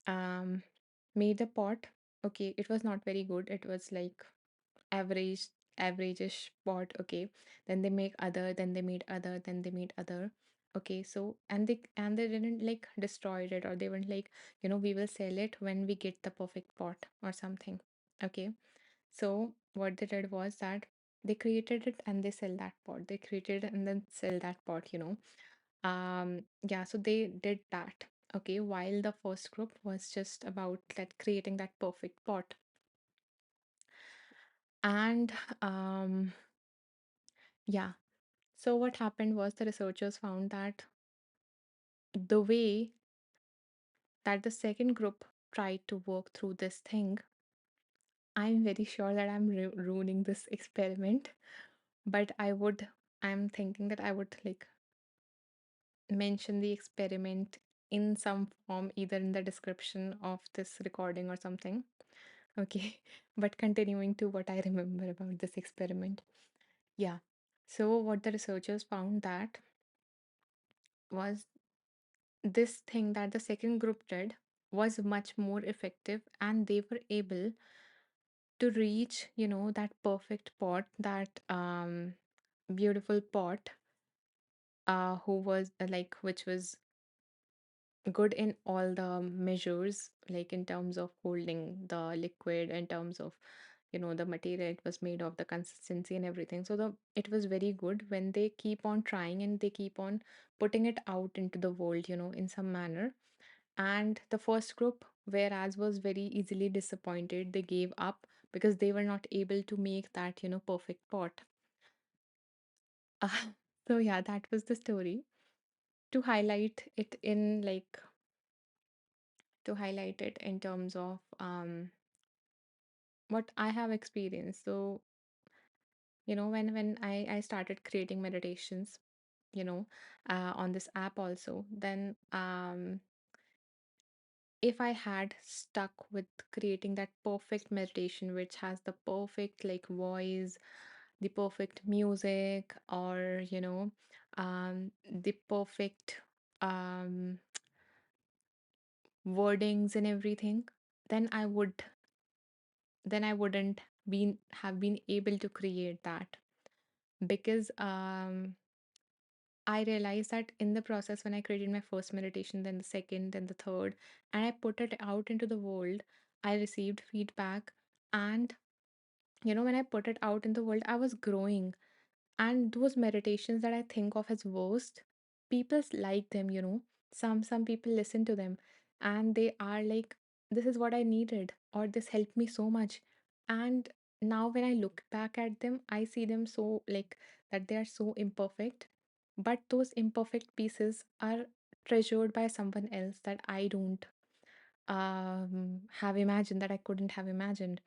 um made the pot. Okay, it was not very good. It was like average, average-ish pot. Okay, then they make other, then they made other, then they made other. Okay, so and they didn't like destroyed it, or they weren't like, we will sell it when we get the perfect pot or something. Okay, so what they did was that they created it and they sell that pot. They created it and then sell that pot. Yeah, so they did that. Okay, while the first group was just about that creating that perfect pot. And yeah, so what happened was the researchers found that the way that the second group tried to work through this thing, I'm very sure that I'm ruining this experiment, but I'm thinking that I would like mention the experiment in some form, either in the description of this recording or something. Okay, but continuing to what I remember about this experiment. Yeah. So what the researchers found that was this thing that the second group did was much more effective, and they were able to reach, that perfect pot, that beautiful pot, who was which was good in all the measures, like in terms of holding the liquid, in terms of the material it was made of, the consistency and everything. So the it was very good when they keep on trying and they keep on putting it out into the world, in some manner. And the first group, whereas was very easily disappointed, they gave up because they were not able to make that perfect pot. So yeah, that was the story, to highlight it in like to highlight it in terms of what I have experienced. So, when I started creating meditations, on this app also, then if I had stuck with creating that perfect meditation, which has the perfect like voice, the perfect music, or the perfect um wordings and everything, then I wouldn't been have been able to create that, because I realized that in the process, when I created my first meditation, then the second, then the third, and I put it out into the world, I received feedback. And when I put it out in the world, I was growing. And those meditations that I think of as worst, people like them, some people listen to them, and they are like, this is what I needed, or this helped me so much. And now when I look back at them, I see them so like that they are so imperfect, but those imperfect pieces are treasured by someone else that I don't have imagined, that I couldn't have imagined.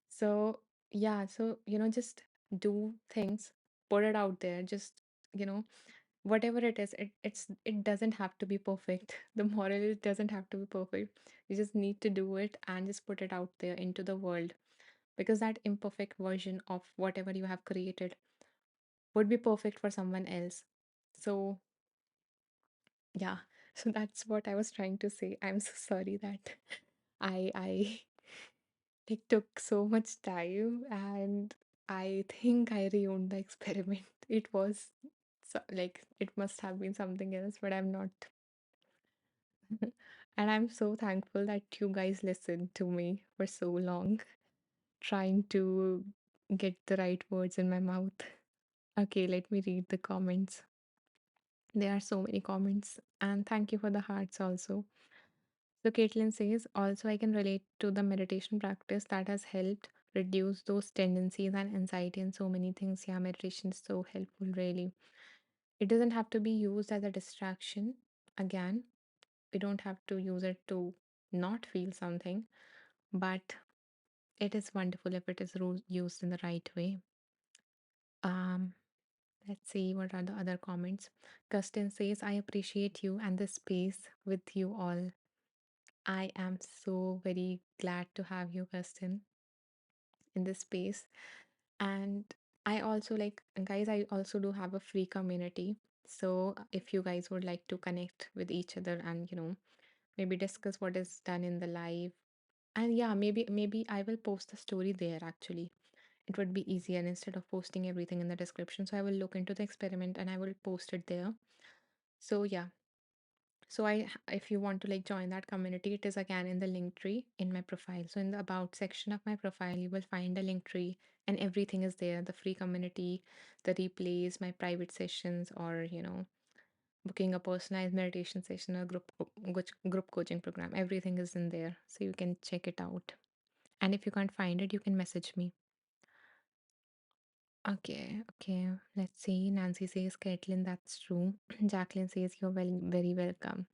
So, yeah, so, just do things, put it out there, just, you know, whatever it is, it doesn't have to be perfect. The moral is, it doesn't have to be perfect. You just need to do it and just put it out there into the world, because that imperfect version of whatever you have created would be perfect for someone else. So, yeah, so that's what I was trying to say. I'm so sorry that I it took so much time, and I think I ruined the experiment. It was like it must have been something else, but I'm not. And I'm so thankful that you guys listened to me for so long, trying to get the right words in my mouth. Okay, let me read the comments. There are so many comments, and thank you for the hearts also. So Caitlin says, also I can relate to the meditation practice that has helped reduce those tendencies and anxiety and so many things. Yeah, meditation is so helpful, really. It doesn't have to be used as a distraction. Again, we don't have to use it to not feel something, but it is wonderful if it is used in the right way. Um, let's see what are the other comments. Gustin says, I appreciate you and the space with you all. I am so very glad to have you, Gustin, in this space. And I also like, guys, I also do have a free community. So if you guys would like to connect with each other and, maybe discuss what is done in the live. And yeah, maybe I will post the story there actually. It would be easier instead of posting everything in the description. So I will look into the experiment and I will post it there. So yeah, so if you want to like join that community, it is again in the link tree in my profile. So in the about section of my profile, you will find a link tree and everything is there. The free community, the replays, my private sessions, or booking a personalized meditation session or group coaching program. Everything is in there. So you can check it out. And if you can't find it, you can message me. Okay, okay. Let's see. Nancy says, Caitlin, that's true. Jacqueline says, you're very welcome.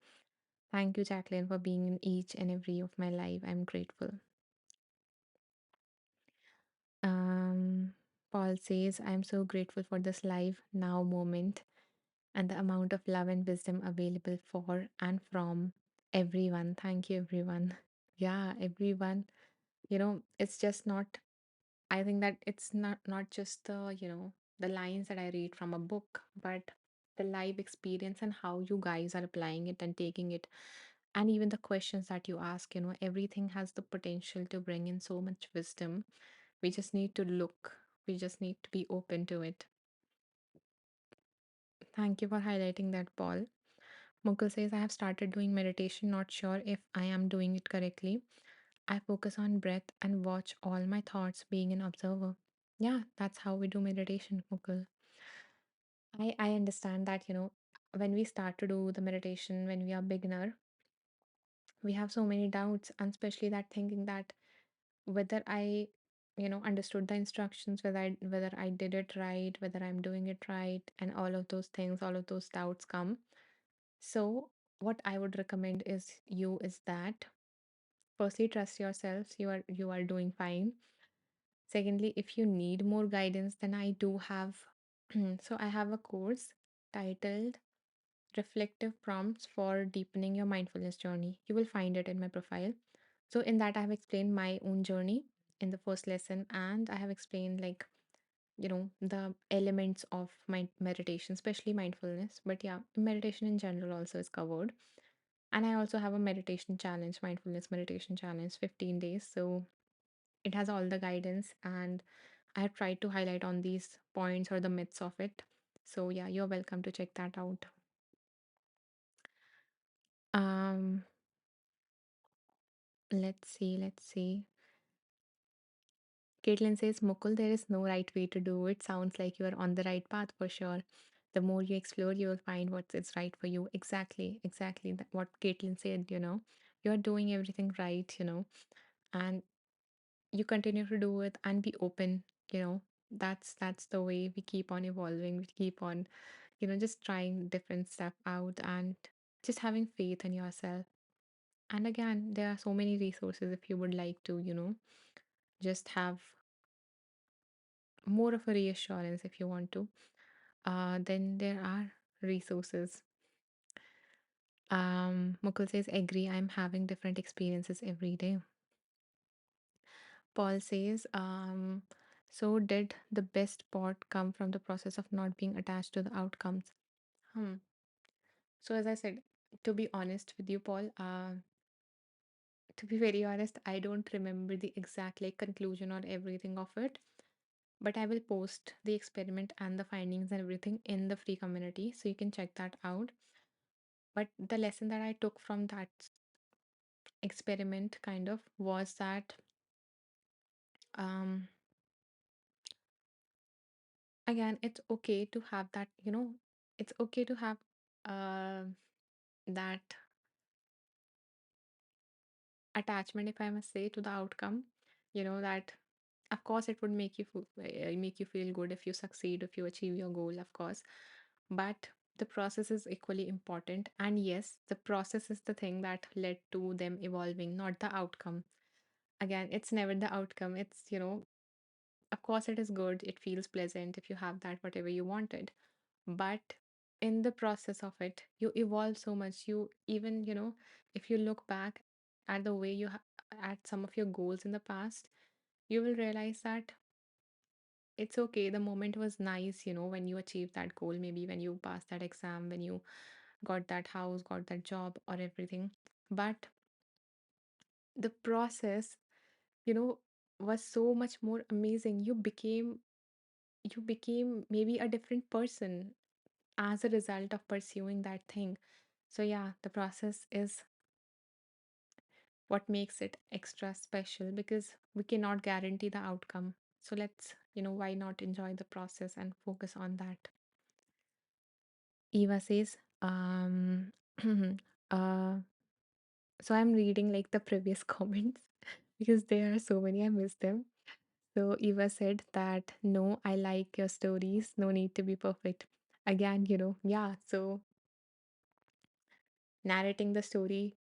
Thank you, Jacqueline, for being in each and every of my life. I'm grateful. Um, Paul says, I'm so grateful for this live now moment. and the amount of love and wisdom available for and from everyone. Thank you, everyone. Yeah, everyone. It's just not, I think that it's not just the lines that I read from a book, but the live experience and how you guys are applying it and taking it, and even the questions that you ask. Everything has the potential to bring in so much wisdom. We just need to look. We just need to be open to it. Thank you for highlighting that, Paul. Mukul says, I have started doing meditation, not sure if I am doing it correctly. I focus on breath and watch all my thoughts being an observer. Yeah, that's how we do meditation, Mukul. I understand that, when we start to do the meditation, when we are beginner, we have so many doubts, and especially that thinking that whether I, understood the instructions, whether I did it right, whether I'm doing it right, and all of those things, all of those doubts come. So what I would recommend is that firstly, trust yourselves. You are doing fine. Secondly, if you need more guidance, then I do have so I have a course titled Reflective Prompts for Deepening Your Mindfulness Journey. You will find it in my profile. So in that I have explained my own journey in the first lesson, and I have explained like, the elements of my meditation, especially mindfulness. But yeah, meditation in general also is covered. And I also have a meditation challenge, mindfulness meditation challenge, 15 days. So it has all the guidance, and I have tried to highlight on these points or the myths of it. So yeah, you're welcome to check that out. Um, let's see. Caitlin says, Mukul, there is no right way to do it. Sounds like you are on the right path for sure. The more you explore, you will find what is right for you. Exactly. What Caitlin said, you're doing everything right, and you continue to do it and be open. That's the way we keep on evolving. We keep on, just trying different stuff out and just having faith in yourself. And again, there are so many resources if you would like to, just have more of a reassurance if you want to. Then there are resources. Mukul says, agree, I'm having different experiences every day. Paul says, so did the best part come from the process of not being attached to the outcomes? Hmm. So as I said, to be honest with you, Paul, to be very honest, I don't remember the exact like conclusion or everything of it, but I will post the experiment and the findings and everything in the free community, so you can check that out. But the lesson that I took from that experiment kind of was that, um again, it's okay to have that, it's okay to have uh that attachment, if I must say, to the outcome. That of course it would make you feel good if you succeed, if you achieve your goal, of course. But the process is equally important, and yes, the process is the thing that led to them evolving, not the outcome. Again, it's never the outcome. It's, of course it is good, it feels pleasant if you have that whatever you wanted, but in the process of it you evolve so much. You even, if you look back at the way at some of your goals in the past, you will realize that it's okay, the moment was nice, when you achieved that goal, maybe when you passed that exam, when you got that house, got that job or everything. But the process, you know was so much more amazing. You became maybe a different person as a result of pursuing that thing. So yeah, the process is what makes it extra special, because we cannot guarantee the outcome. So let's, why not enjoy the process and focus on that. Eva says, uh, so I'm reading like the previous comments because there are so many, I missed them. So Eva said that, no, I like your stories, no need to be perfect. Again, yeah, so narrating the story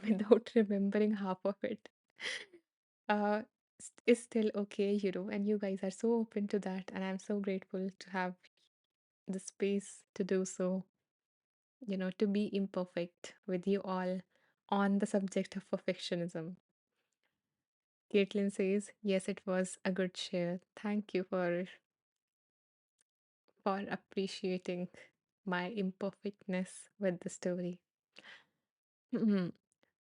without remembering half of it uh is still okay, and you guys are so open to that, and I'm so grateful to have. the space to do so, to be imperfect with you all on the subject of perfectionism. Caitlin says, yes, it was a good share. Thank you for appreciating my imperfectness with the story.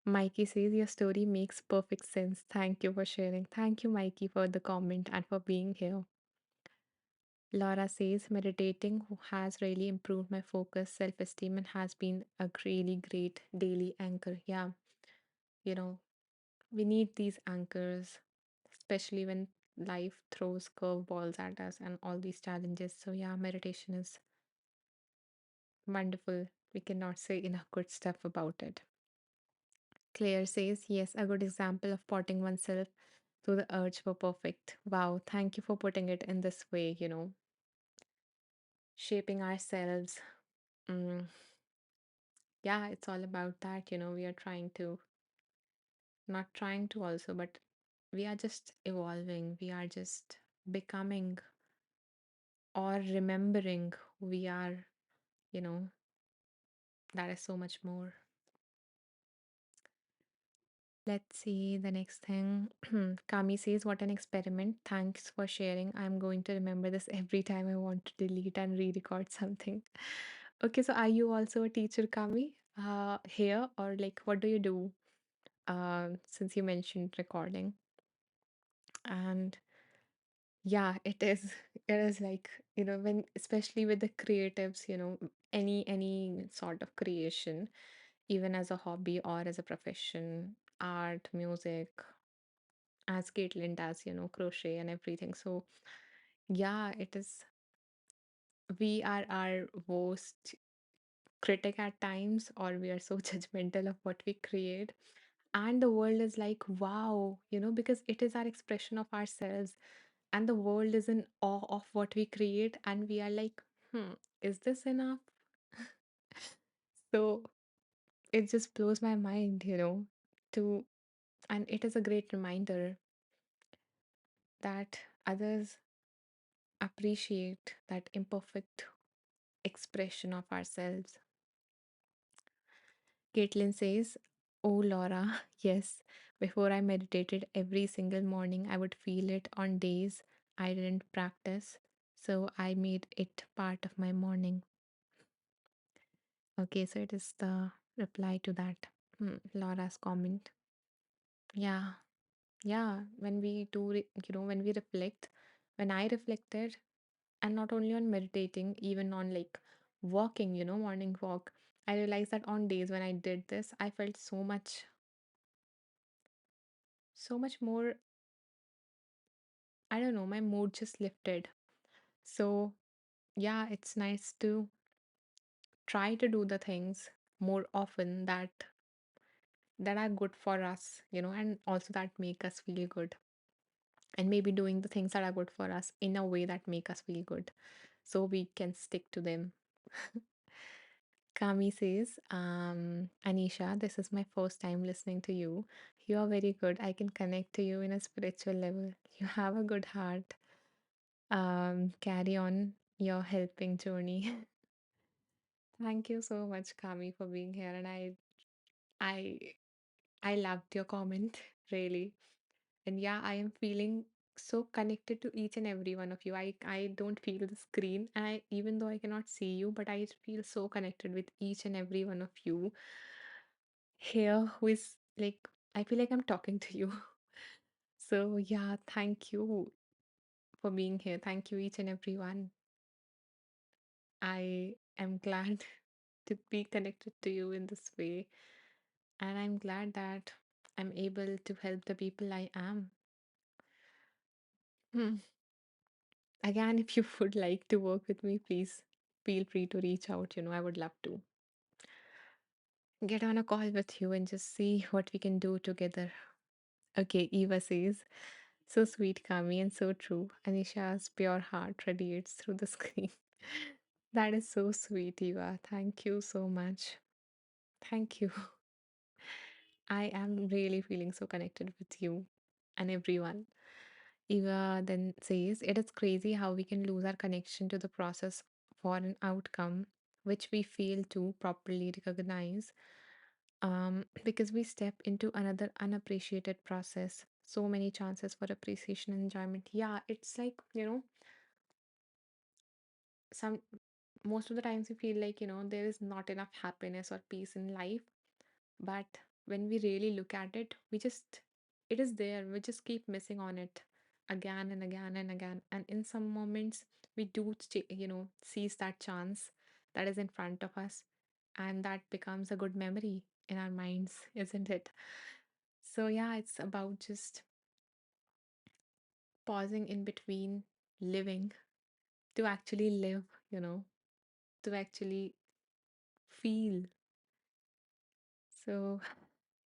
Mikey says, your story makes perfect sense. Thank you for sharing. Thank you, Mikey, for the comment and for being here. Laura says, meditating has really improved my focus, self esteem, and has been a really great daily anchor. Yeah, you know, we need these anchors, especially when life throws curveballs at us and all these challenges. So, yeah, meditation is wonderful. We cannot say enough good stuff about it. Claire says, yes, a good example of potting oneself to the urge for perfect. Wow, thank you for putting it in this way, shaping ourselves. Mm, yeah, it's all about that. We are trying to, not trying to also, but we are just evolving. We are just becoming or remembering who we are, you know, that is so much more. Let's see the next thing. Kami says, what an experiment. Thanks for sharing. I'm going to remember this every time I want to delete and re record something. Okay, so are you also a teacher, Kami? Here, or like, what do you do? Since you mentioned recording. And yeah, it is. It is like, when especially with the creatives, any sort of creation, even as a hobby or as a profession, art, music, as Caitlin does, crochet and everything. So yeah, it is. We are our worst critic at times, or we are so judgmental of what we create. And the world is like, wow, because it is our expression of ourselves, and the world is in awe of what we create, and we are like, is this enough? So it just blows my mind, to, and it is a great reminder that others appreciate that imperfect expression of ourselves. Caitlin says, oh, Laura, yes, before I meditated every single morning, I would feel it on days I didn't practice. So I made it part of my morning. Okay, so it is the reply to that, Laura's comment. Yeah, yeah. When we do, when we reflect, when I reflected, and not only on meditating, even on like walking, morning walk, I realized that on days when I did this, I felt so much more. I don't know, my mood just lifted. So yeah, it's nice to try to do the things more often that are good for us, and also that make us feel good, and maybe doing the things that are good for us in a way that make us feel good, so we can stick to them. Kami says, Anisha, this is my first time listening to you. You are very good. I can connect to you in a spiritual level. You have a good heart. Carry on your helping journey. Thank you so much, Kami, for being here. And I, I loved your comment, really. And yeah, I am feeling so connected to each and every one of you. I don't feel the screen, and even though I cannot see you, but I feel so connected with each and every one of you here who is like, I feel like I'm talking to you. So yeah, thank you for being here. Thank you each and every one. I am glad to be connected to you in this way, and I'm glad that I'm able to help the people I am. Hmm. Again, if you would like to work with me, please feel free to reach out. I would love to get on a call with you and just see what we can do together. Okay, Eva says, so sweet, Kami, and so true. Anisha's pure heart radiates through the screen. That is so sweet, Eva. Thank you so much. Thank you. I am really feeling so connected with you and everyone. Eva then says, it is crazy how we can lose our connection to the process for an outcome which we fail to properly recognize, because we step into another unappreciated process. So many chances for appreciation and enjoyment. Yeah, it's like, some most of the times we feel like, there is not enough happiness or peace in life. But when we really look at it, it is there. We just keep missing on it again and again and again. And in some moments, we do, seize that chance that is in front of us. And that becomes a good memory in our minds, isn't it? So, yeah, it's about just pausing in between living to actually live, to actually feel. So,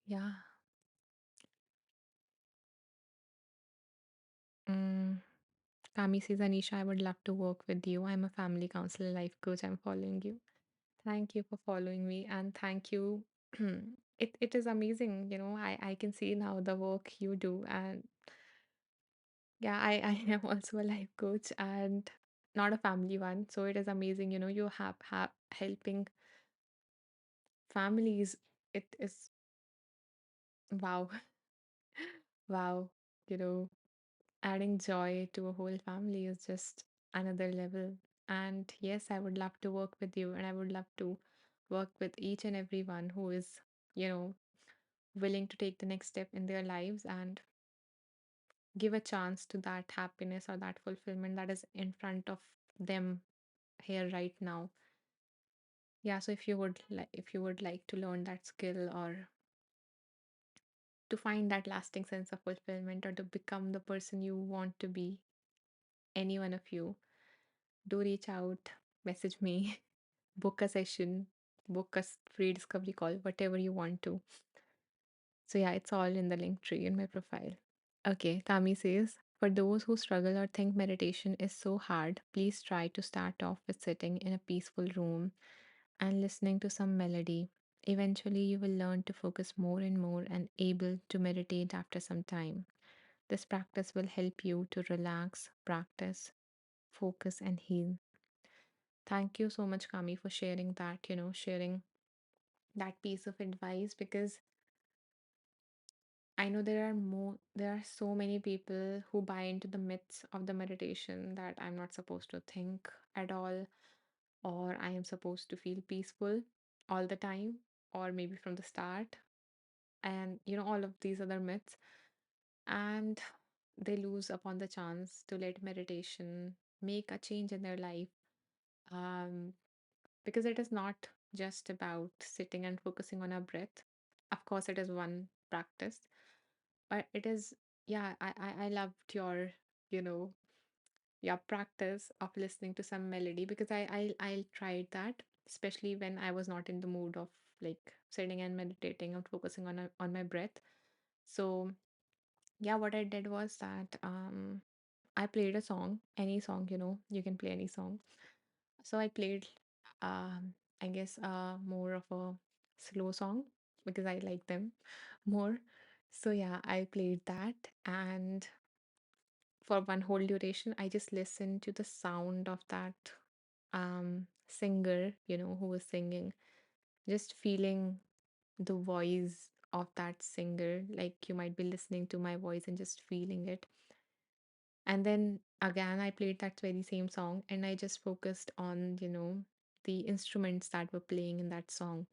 yeah. Mm. Kami says, Anisha, I would love to work with you. I'm a family counselor, life coach. I'm following you. Thank you for following me. And thank you. It is amazing. I can see now the work you do. And yeah, I am also a life coach and not a family one. So it is amazing. You have helping families. It is wow. Wow. You know, Adding joy to a whole family is just another level. And yes, I would love to work with you, and I would love to work with each and everyone who is, you know, willing to take the next step in their lives and give a chance to that happiness or that fulfillment that is in front of them here right now. Yeah, so if you would like to learn that skill or to find that lasting sense of fulfillment or to become the person you want to be, any one of you, do reach out, message me, book a session, book a free discovery call, whatever you want to. So, yeah, it's all in the link tree in my profile. Okay, Kami says, for those who struggle or think meditation is so hard, please try to start off with sitting in a peaceful room and listening to some melody. Eventually, you will learn to focus more and more and able to meditate after some time. This practice will help you to relax, practice, focus, and heal. Thank you so much, Kami, for sharing that, sharing that piece of advice because I know there are so many people who buy into the myths of the meditation that I'm not supposed to think at all, or I am supposed to feel peaceful all the time, or maybe from the start, and all of these other myths. And they lose upon the chance to let meditation make a change in their life. Um, because it is not just about sitting and focusing on our breath. Of course, it is one practice, but it is, yeah, I loved your, you know, your practice of listening to some melody because I tried that, especially when I was not in the mood of like sitting and meditating and focusing on my breath. So yeah, what I did was that I played a song, any song, you can play any song. So I played, I guess, more of a slow song because I like them more. So yeah, I played that, and for one whole duration, I just listened to the sound of that singer, who was singing, just feeling the voice of that singer. Like you might be listening to my voice and just feeling it. And then again, I played that very same song and I just focused on, the instruments that were playing in that song.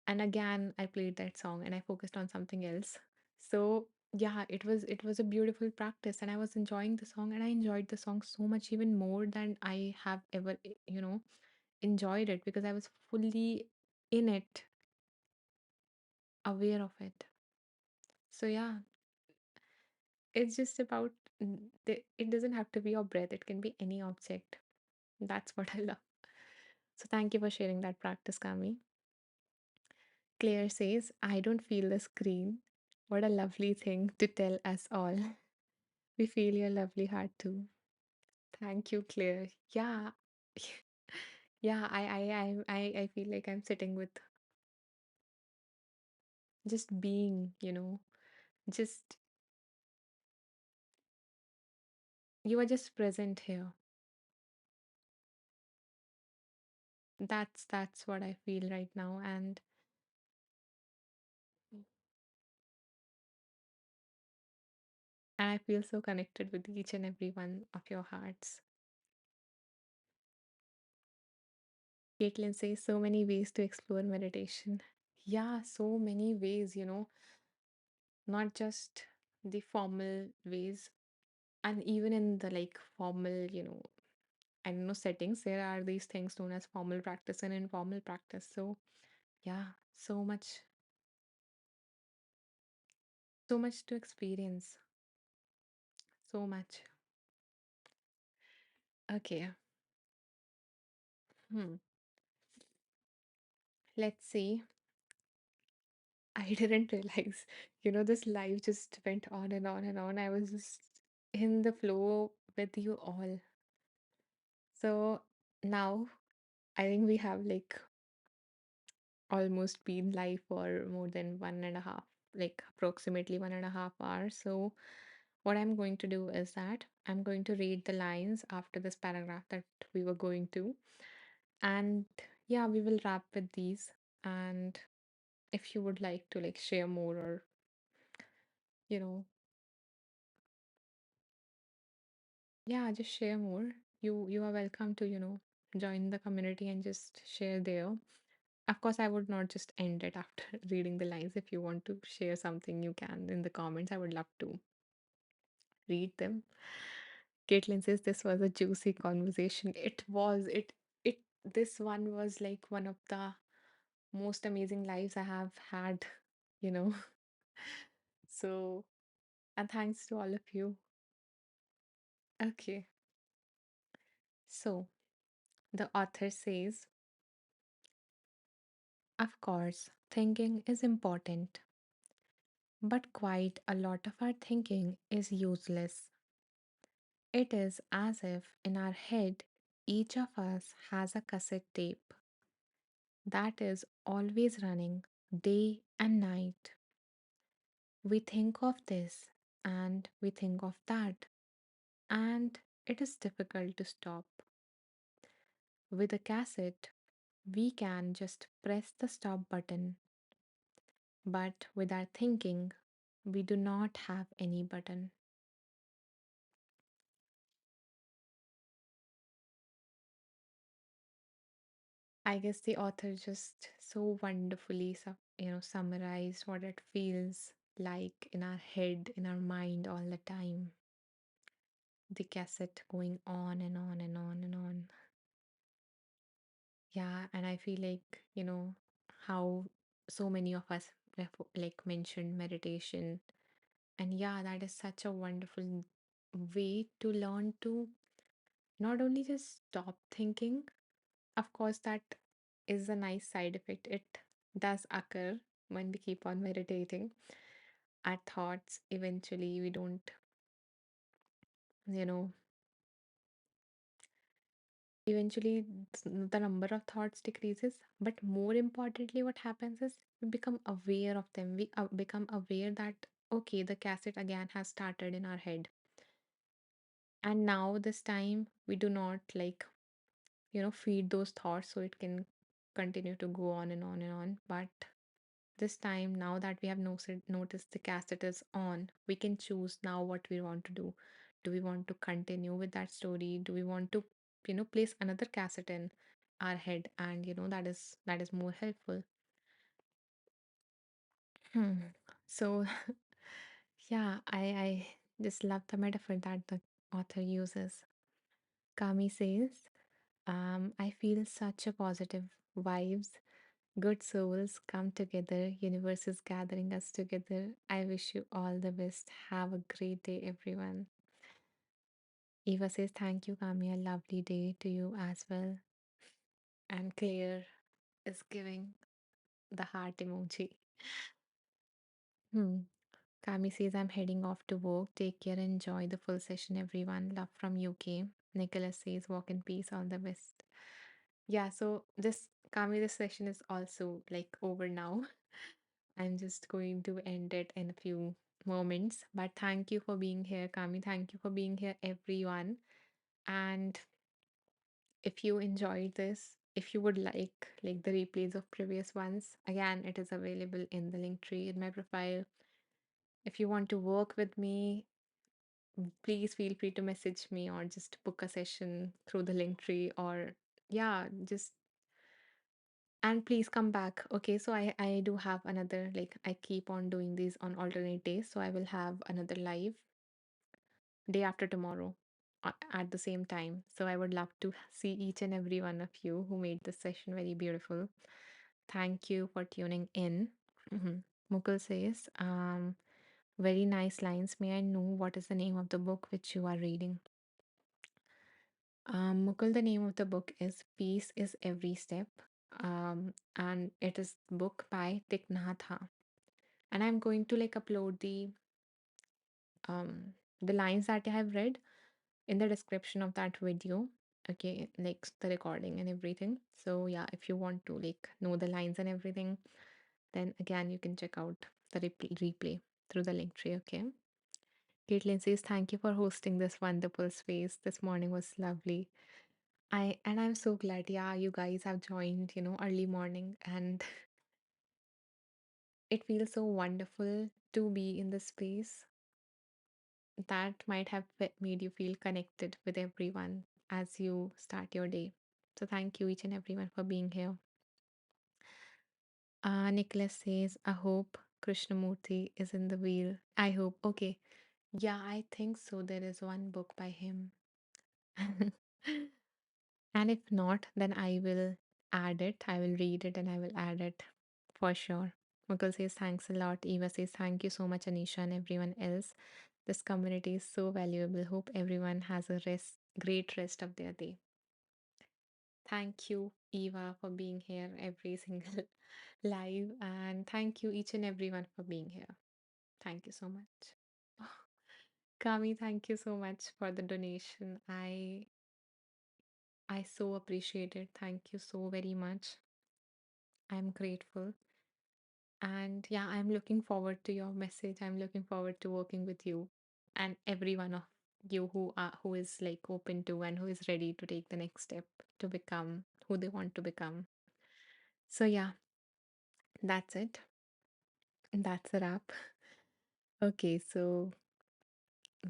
And again, I played that song and I focused on something else. So, yeah, it was a beautiful practice and I was enjoying the song and I enjoyed the song so much even more than I have ever, enjoyed it because I was fully in it, aware of it. So, yeah, it's just about it doesn't have to be your breath, it can be any object. That's what I love. So thank you for sharing that practice, Kami. Claire says, I don't feel the screen. What a lovely thing to tell us all. We feel your lovely heart too. Thank you, Claire. Yeah. Yeah, I feel like I'm sitting with just being, just you are just present here. That's what I feel right now, and I feel so connected with each and every one of your hearts. Caitlin says so many ways to explore meditation. Yeah, so many ways, not just the formal ways, and even in the like formal, I don't know, settings, there are these things known as formal practice and informal practice. So, yeah, so much to experience, so much. Okay, hmm. Let's see. I didn't realize, this live just went on and on and on. I was just in the flow with you all. So now I think we have like almost been live for more than 1.5, like approximately 1.5 hours. So what I'm going to do is that I'm going to read the lines after this paragraph that we were going to. And yeah, we will wrap with these. And if you would like to like share more or, you know, yeah, just share more. You are welcome to, join the community and just share there. Of course, I would not just end it after reading the lines. If you want to share something, you can in the comments. I would love to read them. Caitlin says this was a juicy conversation. It was. This one was like one of the most amazing lives I have had, you know. So, and thanks to all of you. Okay. So, the author says, of course, thinking is important, but quite a lot of our thinking is useless. It is as if in our head, each of us has a cassette tape that is always running day and night. We think of this and we think of that, and it is difficult to stop. With a cassette, we can just press the stop button, but with our thinking, we do not have any button. I guess the author just so wonderfully, summarized what it feels like in our head, in our mind all the time. The cassette going on and on and on and on. Yeah, and I feel like, how so many of us like mentioned meditation. And yeah, that is such a wonderful way to learn to not only just stop thinking. Of course, that is a nice side effect. It does occur when we keep on meditating. Our thoughts eventually, we don't, you know, eventually the number of thoughts decreases. But more importantly, what happens is we become aware of them. We become aware that, okay, the cassette again has started in our head. And now, this time, we do not like, feed those thoughts so it can continue to go on and on and on. But this time, now that we have noticed the cassette is on, we can choose now what we want to do. Do we want to continue with that story? Do we want to, place another cassette in our head? And that is more helpful. Hmm. So yeah, I just love the metaphor that the author uses. Kami says, I feel such a positive vibes. Good souls come together. Universe is gathering us together. I wish you all the best. Have a great day, everyone. Eva says, thank you, Kami. A lovely day to you as well. And Claire is giving the heart emoji. Hmm. Kami says, I'm heading off to work. Take care. Enjoy the full session, everyone. Love from UK. Nicholas says, walk in peace. All the best. Yeah, so this Kami, this session is also like over now. I'm just going to end it in a few moments. But thank you for being here, Kami. Thank you for being here, everyone. And if you enjoyed this, if you would like the replays of previous ones, again, it is available in the link tree in my profile. If you want to work with me, please feel free to message me or just book a session through the link tree, or yeah, just and please come back. Okay, so I do have another, like I keep on doing these on alternate days, so I will have another live day after tomorrow at the same time. So I would love to see each and every one of you who made this session very beautiful. Thank you for tuning in. Mhm. Mukul says, very nice lines. May I know what is the name of the book which you are reading? Mukul, the name of the book is Peace is Every Step. And it is book by Thich Nhat Hanh. And I'm going to like upload the lines that I have read in the description of that video. Okay, like the recording and everything. So yeah, if you want to like know the lines and everything, then again you can check out the replay through the link tree. Okay. Caitlin says, thank you for hosting this wonderful space. This morning was lovely. I'm so glad, yeah, you guys have joined, early morning, and it feels so wonderful to be in this space that might have made you feel connected with everyone as you start your day. So thank you each and everyone for being here. Nicholas says, I hope Krishnamurti is in the wheel. I hope. Okay. Yeah, I think so. There is one book by him. And if not, then I will add it. I will read it and I will add it for sure. Mukul says thanks a lot. Eva says thank you so much, Anisha, and everyone else. This community is so valuable. Hope everyone has a great rest of their day. Thank you, Eva, for being here every single live, and thank you each and everyone for being here. Thank you so much. Kami, thank you so much for the donation. I so appreciate it. Thank you so very much. I'm grateful. And yeah, I'm looking forward to your message. I'm looking forward to working with you and every one of you who is like open to and who is ready to take the next step to become who they want to become. So yeah, that's it. That's a wrap. Okay, so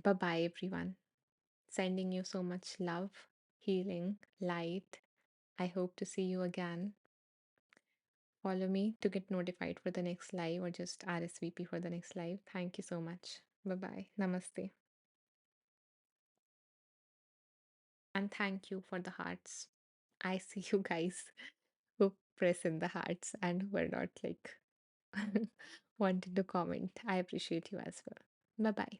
bye bye everyone. Sending you so much love, healing, light. I hope to see you again. Follow me to get notified for the next live or just RSVP for the next live. Thank you so much. Bye bye. Namaste. And thank you for the hearts. I see you guys who press in the hearts and who are not like wanting to comment. I appreciate you as well. Bye bye.